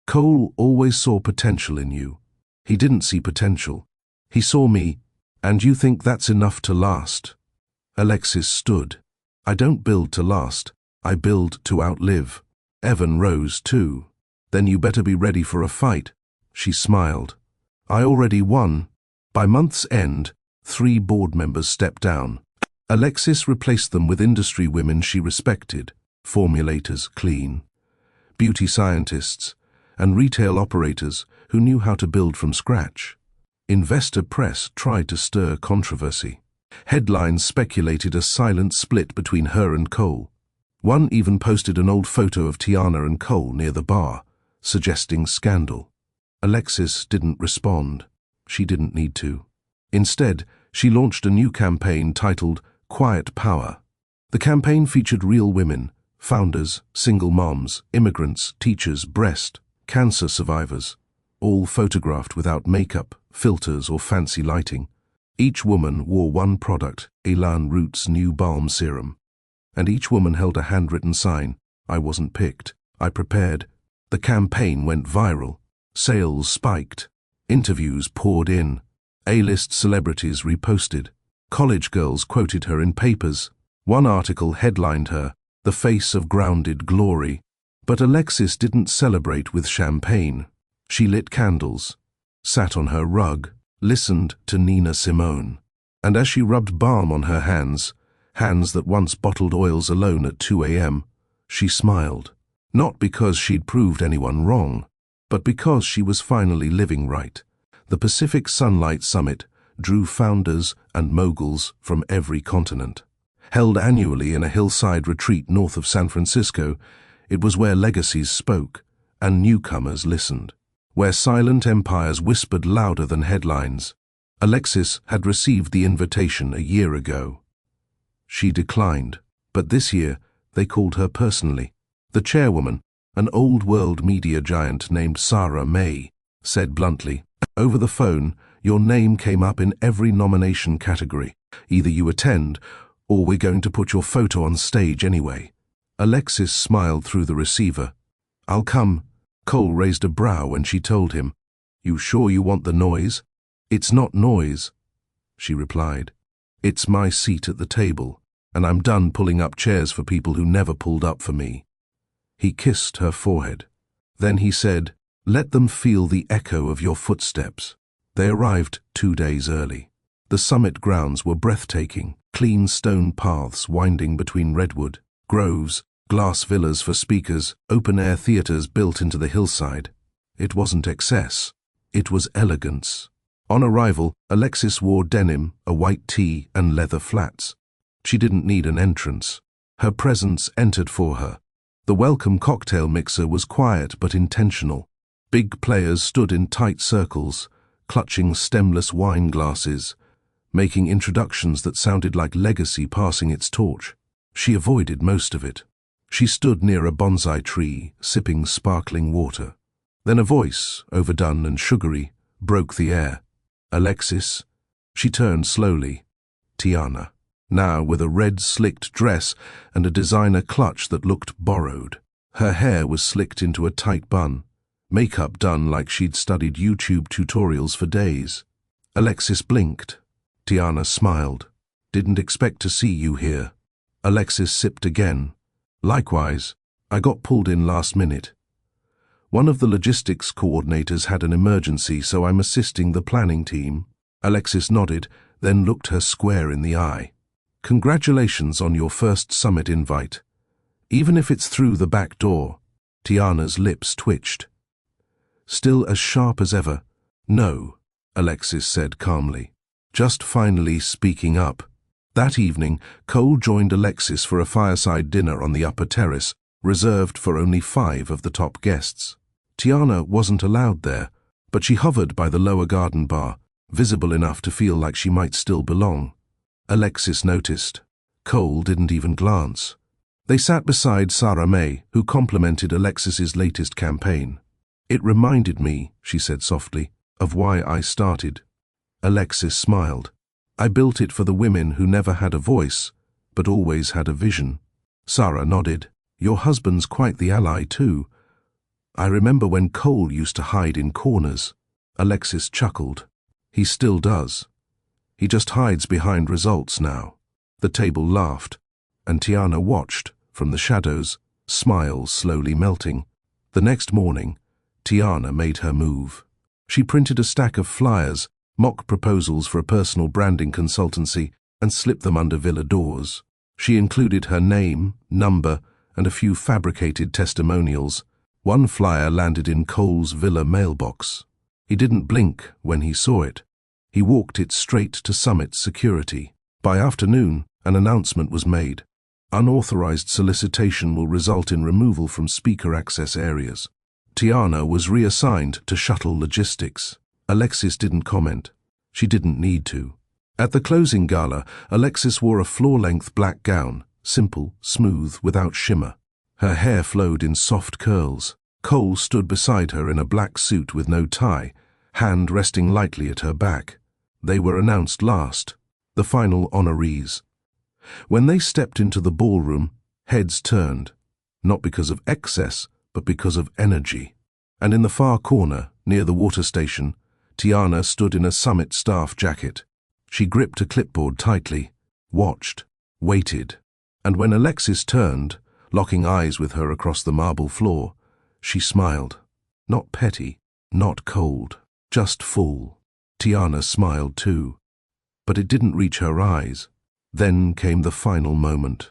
S1: "Cole always saw potential in you. He didn't see potential. He saw me, and you think that's enough to last." Alexis stood. "I don't build to last. I build to outlive." Evan rose too. "Then you better be ready for a fight." She smiled. "I already won." By month's end, 3 board members stepped down. Alexis replaced them with industry women she respected, formulators clean, beauty scientists, and retail operators who knew how to build from scratch. Investor press tried to stir controversy. Headlines speculated a silent split between her and Cole. One even posted an old photo of Tiana and Cole near the bar, suggesting scandal. Alexis didn't respond. She didn't need to. Instead, she launched a new campaign titled Quiet Power. The campaign featured real women, founders, single moms, immigrants, teachers, breast, cancer survivors, all photographed without makeup, filters, or fancy lighting. Each woman wore one product, Elan Roots New Balm Serum. And each woman held a handwritten sign, "I wasn't picked, I prepared." The campaign went viral. Sales spiked. Interviews poured in. A-list celebrities reposted. College girls quoted her in papers. One article headlined her, "The Face of Grounded Glory." But Alexis didn't celebrate with champagne. She lit candles, sat on her rug, listened to Nina Simone. And as she rubbed balm on her hands that once bottled oils alone at 2 a.m., she smiled. Not because she'd proved anyone wrong, but because she was finally living right. The Pacific Sunlight Summit drew founders and moguls from every continent. Held annually in a hillside retreat north of San Francisco, it was where legacies spoke and newcomers listened, where silent empires whispered louder than headlines. Alexis had received the invitation a year ago. She declined, but this year they called her personally. The chairwoman, an old-world media giant named Sarah May, said bluntly, "Over the phone, your name came up in every nomination category. Either you attend, or we're going to put your photo on stage anyway." Alexis smiled through the receiver. "I'll come." Cole raised a brow when she told him, "You sure you want the noise?" "It's not noise," she replied. "It's my seat at the table, and I'm done pulling up chairs for people who never pulled up for me." He kissed her forehead. Then he said, "Let them feel the echo of your footsteps." They arrived 2 days early. The summit grounds were breathtaking, clean stone paths winding between redwood, groves, glass villas for speakers, open-air theaters built into the hillside. It wasn't excess. It was elegance. On arrival, Alexis wore denim, a white tee, and leather flats. She didn't need an entrance. Her presence entered for her. The welcome cocktail mixer was quiet but intentional. Big players stood in tight circles, clutching stemless wine glasses, making introductions that sounded like legacy passing its torch. She avoided most of it. She stood near a bonsai tree, sipping sparkling water. Then a voice, overdone and sugary, broke the air. "Alexis?" She turned slowly. "Tiana." Now with a red slicked dress and a designer clutch that looked borrowed. Her hair was slicked into a tight bun, makeup done like she'd studied YouTube tutorials for days. Alexis blinked. Tiana smiled. "Didn't expect to see you here." Alexis sipped again. "Likewise, I got pulled in last minute. One of the logistics coordinators had an emergency, so I'm assisting the planning team." Alexis nodded, then looked her square in the eye. "Congratulations on your first summit invite. Even if it's through the back door." Tiana's lips twitched. still as sharp as ever. "No," Alexis said calmly, just finally speaking up. That evening, Cole joined Alexis for a fireside dinner on the upper terrace, reserved for only 5 of the top guests. Tiana wasn't allowed there, but she hovered by the lower garden bar, visible enough to feel like she might still belong. Alexis noticed. Cole didn't even glance. They sat beside Sarah May, who complimented Alexis's latest campaign. "It reminded me," she said softly, "of why I started." Alexis smiled. "I built it for the women who never had a voice, but always had a vision." Sarah nodded. "Your husband's quite the ally too. I remember when Cole used to hide in corners." Alexis chuckled. "He still does. He just hides behind results now." The table laughed, and Tiana watched, from the shadows, smiles slowly melting. The next morning, Tiana made her move. She printed a stack of flyers, mock proposals for a personal branding consultancy, and slipped them under villa doors. She included her name, number, and a few fabricated testimonials. One flyer landed in Cole's villa mailbox. He didn't blink when he saw it. He walked it straight to Summit Security. By afternoon, an announcement was made. Unauthorized solicitation will result in removal from speaker access areas. Tiana was reassigned to shuttle logistics. Alexis didn't comment. She didn't need to. At the closing gala, Alexis wore a floor-length black gown, simple, smooth, without shimmer. Her hair flowed in soft curls. Cole stood beside her in a black suit with no tie, hand resting lightly at her back. They were announced last, the final honorees. When they stepped into the ballroom, heads turned, not because of excess, but because of energy. And in the far corner, near the water station, Tiana stood in a Summit staff jacket. She gripped a clipboard tightly, watched, waited. And when Alexis turned, locking eyes with her across the marble floor, she smiled. Not petty, not cold, just full. Tiana smiled too. But it didn't reach her eyes. Then came the final moment.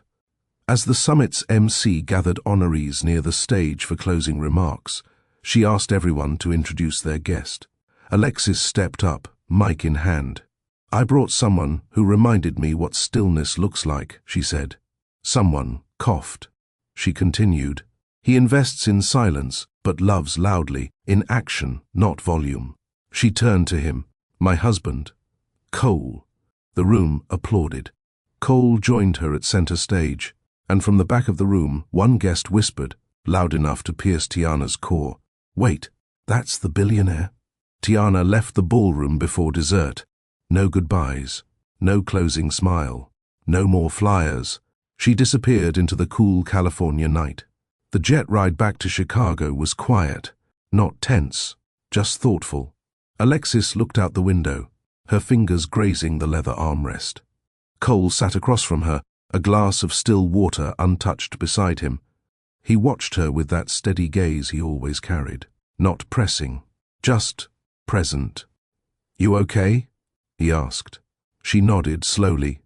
S1: As the Summit's MC gathered honorees near the stage for closing remarks, she asked everyone to introduce their guest. Alexis stepped up, mic in hand. "I brought someone who reminded me what stillness looks like," she said. Someone coughed. She continued. "He invests in silence, but loves loudly, in action, not volume." She turned to him. "My husband, Cole." The room applauded. Cole joined her at center stage, and from the back of the room, one guest whispered, loud enough to pierce Tiana's core, "Wait, that's the billionaire." Tiana left the ballroom before dessert. No goodbyes, no closing smile, no more flyers. She disappeared into the cool California night. The jet ride back to Chicago was quiet, not tense, just thoughtful. Alexis looked out the window, her fingers grazing the leather armrest. Cole sat across from her, a glass of still water untouched beside him. He watched her with that steady gaze he always carried, not pressing, just present. "You okay?" he asked. She nodded slowly.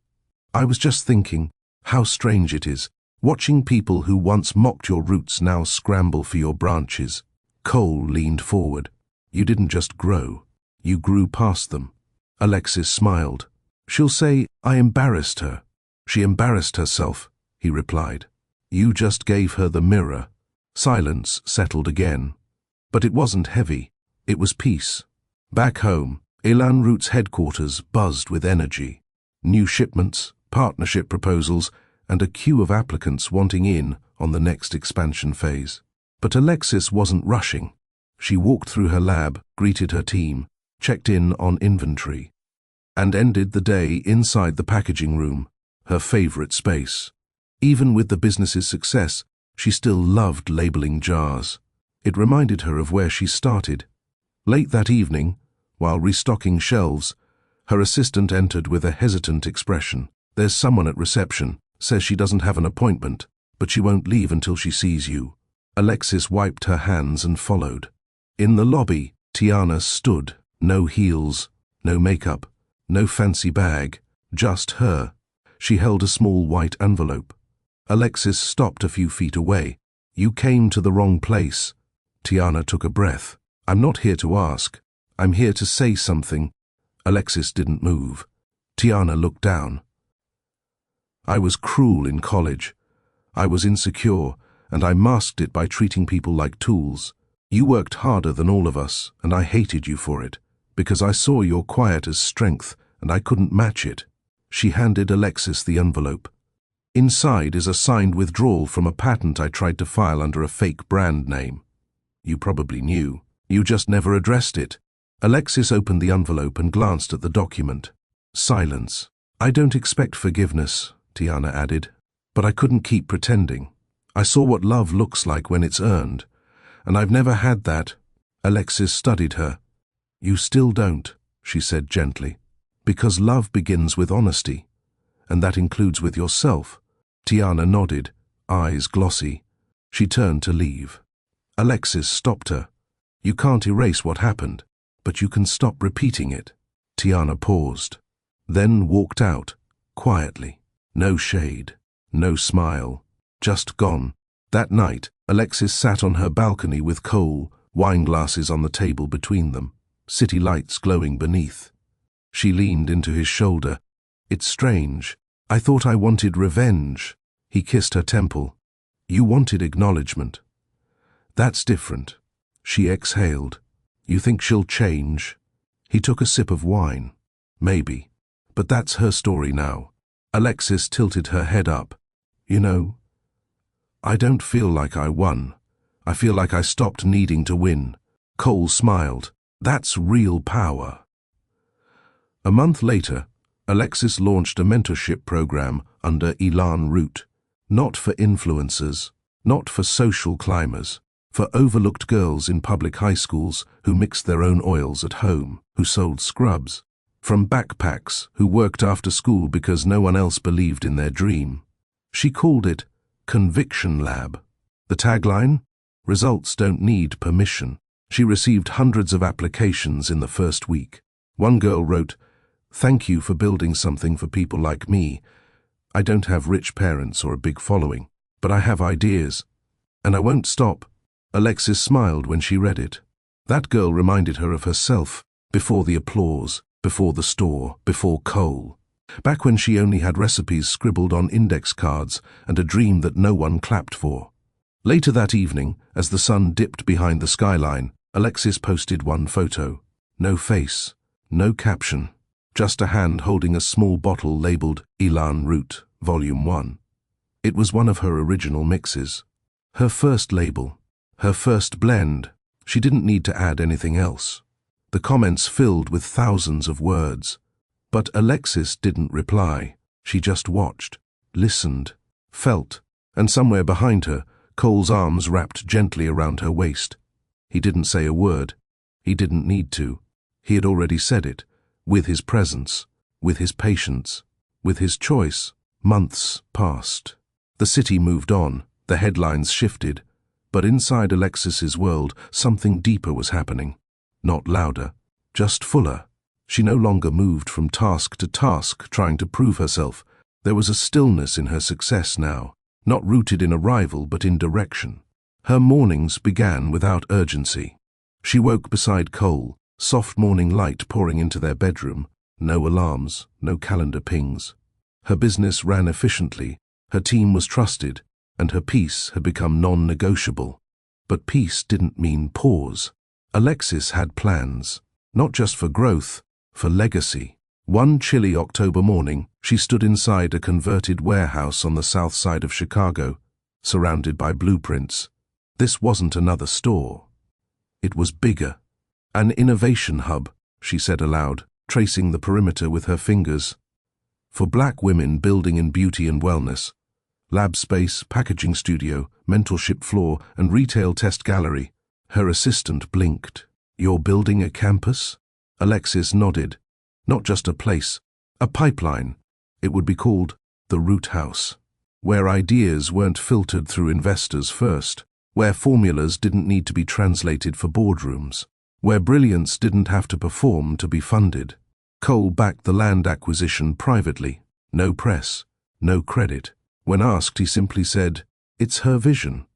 S1: "I was just thinking how strange it is, watching people who once mocked your roots now scramble for your branches." Cole leaned forward. "You didn't just grow, you grew past them." Alexis smiled. "She'll say I embarrassed her." "She embarrassed herself," he replied. "You just gave her the mirror." Silence settled again. But it wasn't heavy. It was peace. Back home, Elan Root's headquarters buzzed with energy. New shipments, partnership proposals, and a queue of applicants wanting in on the next expansion phase. But Alexis wasn't rushing. She walked through her lab, greeted her team, checked in on inventory, and ended the day inside the packaging room, her favorite space. Even with the business's success, she still loved labeling jars. It reminded her of where she started. Late that evening, while restocking shelves, her assistant entered with a hesitant expression. "There's someone at reception, says she doesn't have an appointment, but she won't leave until she sees you." Alexis wiped her hands and followed. In the lobby, Tiana stood, no heels, no makeup, no fancy bag, just her. She held a small white envelope. Alexis stopped a few feet away. "You came to the wrong place." Tiana took a breath. I'm not here to ask. I'm here to say something. Alexis didn't move. Tiana looked down. I was cruel in college. I was insecure, and I masked it by treating people like tools. You worked harder than all of us, and I hated you for it, because I saw your quiet as strength, and I couldn't match it. She handed Alexis the envelope. Inside is a signed withdrawal from a patent I tried to file under a fake brand name. You probably knew. You just never addressed it. Alexis opened the envelope and glanced at the document. Silence. I don't expect forgiveness, Tiana added, but I couldn't keep pretending. I saw what love looks like when it's earned, and I've never had that. Alexis studied her. You still don't, she said gently, because love begins with honesty, and that includes with yourself. Tiana nodded, eyes glossy. She turned to leave. Alexis stopped her. You can't erase what happened, but you can stop repeating it. Tiana paused, then walked out, quietly. No shade, no smile, just gone. That night, Alexis sat on her balcony with Cole, wine glasses on the table between them, city lights glowing beneath. She leaned into his shoulder. It's strange. I thought I wanted revenge. He kissed her temple. You wanted acknowledgement. That's different. She exhaled. You think she'll change? He took a sip of wine. Maybe. But that's her story now. Alexis tilted her head up. You know, I don't feel like I won. I feel like I stopped needing to win. Cole smiled. That's real power. A month later, Alexis launched a mentorship program under Elan Root. Not for influencers, not for social climbers, for overlooked girls in public high schools who mixed their own oils at home, who sold scrubs, from backpacks who worked after school because no one else believed in their dream. She called it Conviction Lab. The tagline? Results don't need permission. She received hundreds of applications in the first week. One girl wrote, "Thank you for building something for people like me. I don't have rich parents or a big following, but I have ideas, and I won't stop." Alexis smiled when she read it. That girl reminded her of herself, before the applause, before the store, before Cole. Back when she only had recipes scribbled on index cards and a dream that no one clapped for. Later that evening, as the sun dipped behind the skyline, Alexis posted one photo. No face, no caption, just a hand holding a small bottle labeled Elan Root, Volume 1. It was one of her original mixes. Her first label. Her first blend. She didn't need to add anything else. The comments filled with thousands of words. But Alexis didn't reply. She just watched, listened, felt, and somewhere behind her, Cole's arms wrapped gently around her waist. He didn't say a word. He didn't need to. He had already said it, with his presence, with his patience, with his choice. Months passed. The city moved on, the headlines shifted, but inside Alexis's world, something deeper was happening. Not louder, just fuller. She no longer moved from task to task, trying to prove herself. There was a stillness in her success now, not rooted in arrival but in direction. Her mornings began without urgency. She woke beside Cole, soft morning light pouring into their bedroom, no alarms, no calendar pings. Her business ran efficiently, her team was trusted, and her peace had become non-negotiable. But peace didn't mean pause. Alexis had plans, not just for growth, for legacy. One chilly October morning, she stood inside a converted warehouse on the south side of Chicago, surrounded by blueprints. This wasn't another store. It was bigger. An innovation hub, she said aloud, tracing the perimeter with her fingers. For black women building in beauty and wellness. Lab space, packaging studio, mentorship floor, and retail test gallery. Her assistant blinked. You're building a campus? Alexis nodded. Not just a place, a pipeline. It would be called the Root House, where ideas weren't filtered through investors first, where formulas didn't need to be translated for boardrooms, where brilliance didn't have to perform to be funded. Cole backed the land acquisition privately. No press, no credit. When asked, he simply said, "It's her vision.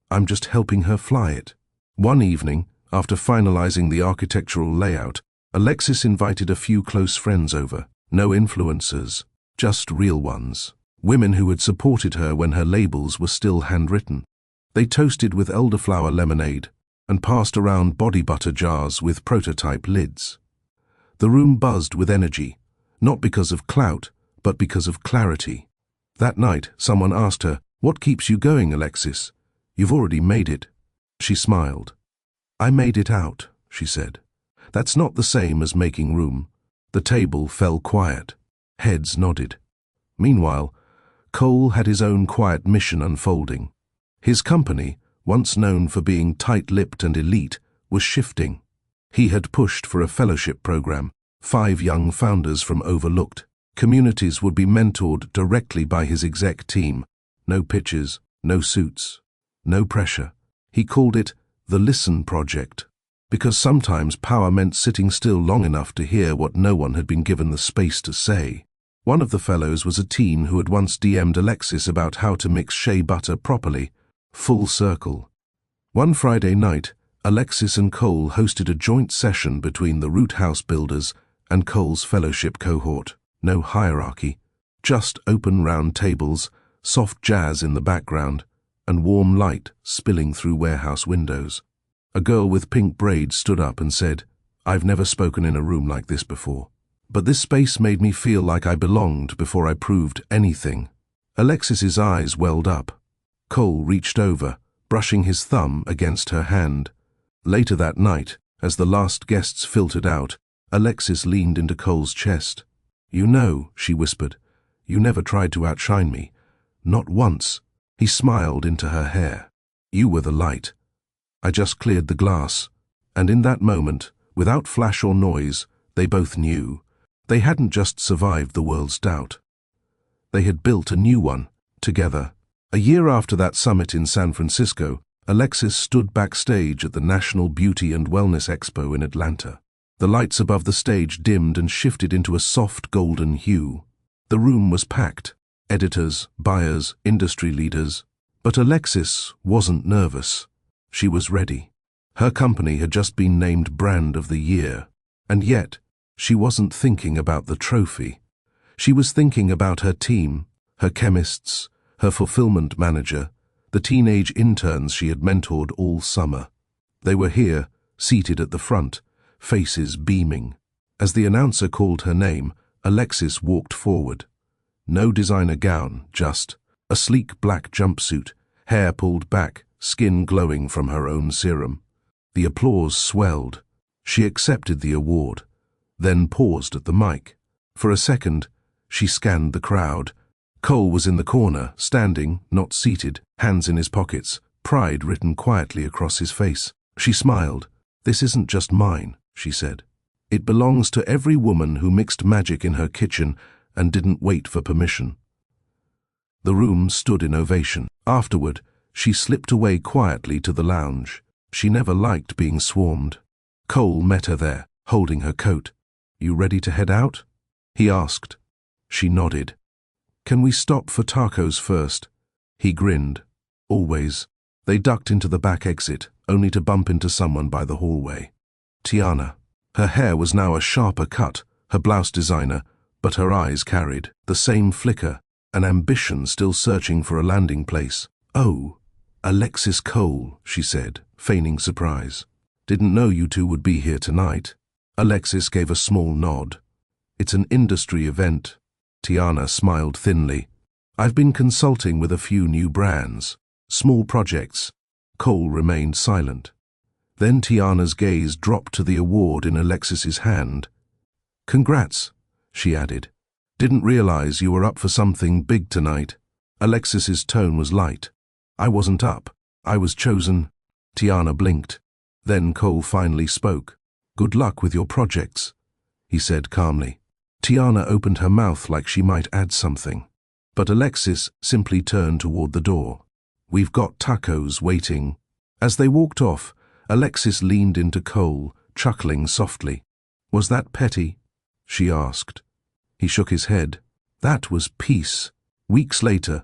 S1: I'm just helping her fly it." One evening, After finalizing the architectural layout, Alexis invited a few close friends over. No influencers, just real ones. Women who had supported her when her labels were still handwritten. They toasted with elderflower lemonade and passed around body butter jars with prototype lids. The room buzzed with energy, not because of clout, but because of clarity. That night, someone asked her, "What keeps you going, Alexis? You've already made it." She smiled. "I made it out," she said. "That's not the same as making room." The table fell quiet. Heads nodded. Meanwhile, Cole had his own quiet mission unfolding. His company, once known for being tight-lipped and elite, was shifting. He had pushed for a fellowship program, 5 young founders from overlooked communities would be mentored directly by his exec team. No pitches, no suits, no pressure. He called it the Listen Project, because sometimes power meant sitting still long enough to hear what no one had been given the space to say. One of the fellows was a teen who had once DM'd Alexis about how to mix shea butter properly. Full circle. One Friday night, Alexis and Cole hosted a joint session between the Root House builders and Cole's fellowship cohort. No hierarchy, just open round tables, soft jazz in the background, and warm light spilling through warehouse windows. A girl with pink braids stood up and said, "I've never spoken in a room like this before. But this space made me feel like I belonged before I proved anything." Alexis's eyes welled up. Cole reached over, brushing his thumb against her hand. Later that night, as the last guests filtered out, Alexis leaned into Cole's chest. "You know," she whispered, "you never tried to outshine me. Not once." He smiled into her hair. "You were the light. I just cleared the glass." And in that moment, without flash or noise, they both knew. They hadn't just survived the world's doubt. They had built a new one, together. A year after that summit in San Francisco, Alexis stood backstage at the National Beauty and Wellness Expo in Atlanta. The lights above the stage dimmed and shifted into a soft golden hue. The room was packed. Editors, buyers, industry leaders. But Alexis wasn't nervous. She was ready. Her company had just been named Brand of the Year. And yet, she wasn't thinking about the trophy. She was thinking about her team, her chemists, her fulfillment manager, the teenage interns she had mentored all summer. They were here, seated at the front, faces beaming. As the announcer called her name, Alexis walked forward. No designer gown, just a sleek black jumpsuit, hair pulled back, skin glowing from her own serum. The applause swelled. She accepted the award, then paused at the mic. For a second, she scanned the crowd. Cole was in the corner, standing, not seated, hands in his pockets, pride written quietly across his face. She smiled. "This isn't just mine," she said. "It belongs to every woman who mixed magic in her kitchen and didn't wait for permission." The room stood in ovation. Afterward, she slipped away quietly to the lounge. She never liked being swarmed. Cole met her there, holding her coat. "You ready to head out?" he asked. She nodded. "Can we stop for tacos first?" He grinned. "Always." They ducked into the back exit, only to bump into someone by the hallway. Tiana. Her hair was now a sharper cut, her blouse designer, but her eyes carried the same flicker, an ambition still searching for a landing place. "Oh, Alexis Cole," she said, feigning surprise. "Didn't know you two would be here tonight." Alexis gave a small nod. "It's an industry event." Tiana smiled thinly. "I've been consulting with a few new brands. Small projects." Cole remained silent. Then Tiana's gaze dropped to the award in Alexis's hand. "Congrats," she added. "Didn't realize you were up for something big tonight." Alexis's tone was light. "I wasn't up. I was chosen." Tiana blinked. Then Cole finally spoke. "Good luck with your projects," he said calmly. Tiana opened her mouth like she might add something, but Alexis simply turned toward the door. "We've got tacos waiting." As they walked off, Alexis leaned into Cole, chuckling softly. "Was that petty?" she asked. He shook his head. "That was peace." Weeks later,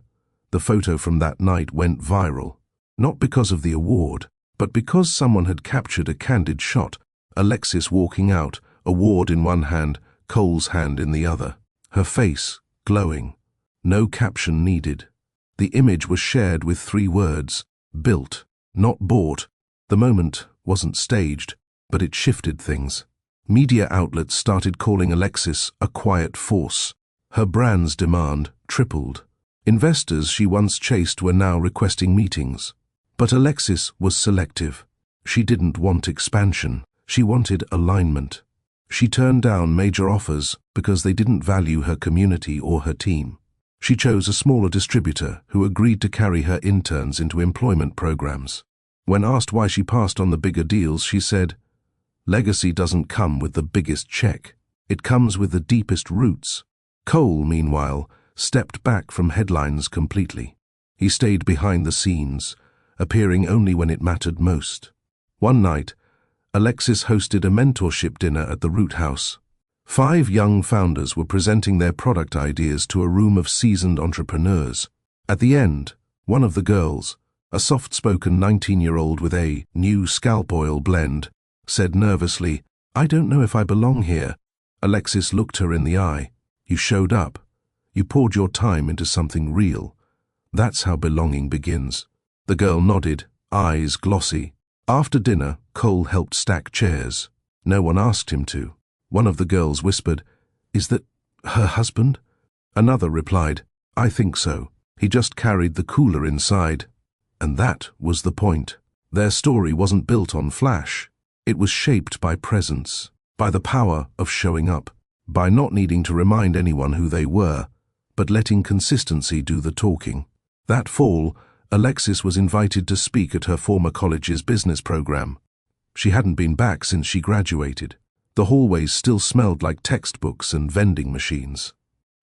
S1: the photo from that night went viral, not because of the award, But because someone had captured a candid shot, Alexis walking out, award in one hand, Cole's hand in the other. Her face glowing. No caption needed. The image was shared with 3 words: built, not bought. The moment wasn't staged, but it shifted things. Media outlets started calling Alexis a quiet force. Her brand's demand tripled. Investors she once chased were now requesting meetings. But Alexis was selective. She didn't want expansion. She wanted alignment. She turned down major offers because they didn't value her community or her team. She chose a smaller distributor who agreed to carry her interns into employment programs. When asked why she passed on the bigger deals, she said, "Legacy doesn't come with the biggest check. It comes with the deepest roots." Cole, meanwhile, stepped back from headlines completely. He stayed behind the scenes, appearing only when it mattered most. One night, Alexis hosted a mentorship dinner at the Root House. 5 young founders were presenting their product ideas to a room of seasoned entrepreneurs. At the end, one of the girls, a soft-spoken 19-year-old with a new scalp oil blend, said nervously, "I don't know if I belong here." Alexis looked her in the eye. "You showed up. You poured your time into something real. That's how belonging begins." The girl nodded, eyes glossy. After dinner, Cole helped stack chairs. No one asked him to. One of the girls whispered, "Is that her husband?" Another replied, "I think so. He just carried the cooler inside." And that was the point. Their story wasn't built on flash. It was shaped by presence, by the power of showing up, by not needing to remind anyone who they were, but letting consistency do the talking. That fall, Alexis was invited to speak at her former college's business program. She hadn't been back since she graduated. The hallways still smelled like textbooks and vending machines.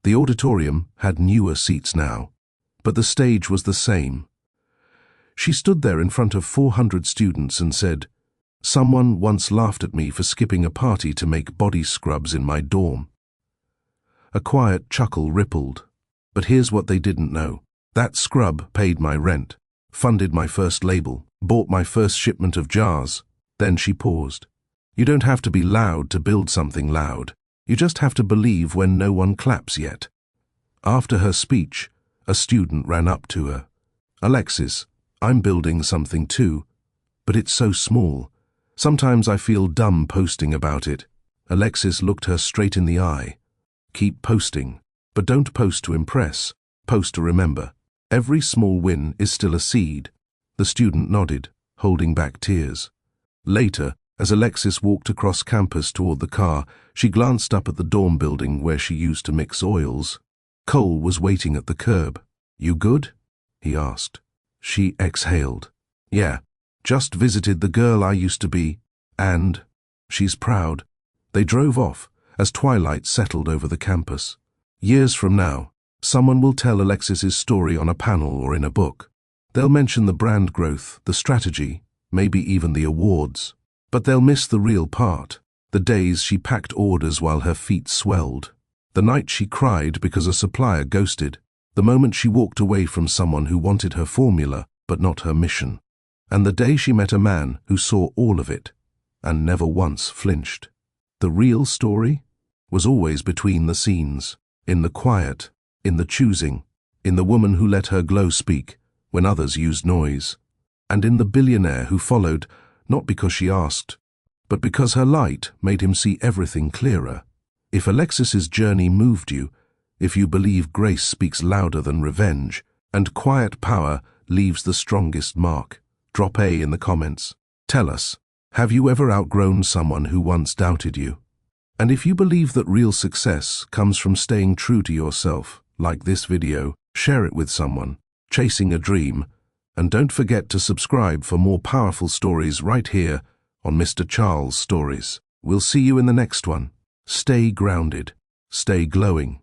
S1: The auditorium had newer seats now, but the stage was the same. She stood there in front of 400 students and said, "Someone once laughed at me for skipping a party to make body scrubs in my dorm." A quiet chuckle rippled. But here's what they didn't know. That scrub paid my rent, funded my first label, bought my first shipment of jars. Then she paused. You don't have to be loud to build something loud. You just have to believe when no one claps yet. After her speech, a student ran up to her. "Alexis, I'm building something too, but it's so small. Sometimes I feel dumb posting about it." Alexis looked her straight in the eye. "Keep posting, but don't post to impress. Post to remember. Every small win is still a seed." The student nodded, holding back tears. Later, as Alexis walked across campus toward the car, she glanced up at the dorm building where she used to mix oils. Cole was waiting at the curb. "You good?" he asked. She exhaled. "Yeah, just visited the girl I used to be, and she's proud." They drove off as twilight settled over the campus. Years from now, someone will tell Alexis's story on a panel or in a book. They'll mention the brand growth, the strategy, maybe even the awards. But they'll miss the real part, the days she packed orders while her feet swelled, the night she cried because a supplier ghosted, the moment she walked away from someone who wanted her formula but not her mission, and the day she met a man who saw all of it and never once flinched. The real story was always between the scenes, in the quiet, in the choosing, in the woman who let her glow speak when others used noise, and in the billionaire who followed not because she asked, but because her light made him see everything clearer. If Alexis's journey moved you, if you believe grace speaks louder than revenge, and quiet power leaves the strongest mark, drop A in the comments. Tell us, have you ever outgrown someone who once doubted you? And if you believe that real success comes from staying true to yourself, like this video, share it with someone, chasing a dream, and don't forget to subscribe for more powerful stories right here on Mr. Charles Stories. We'll see you in the next one. Stay grounded, stay glowing,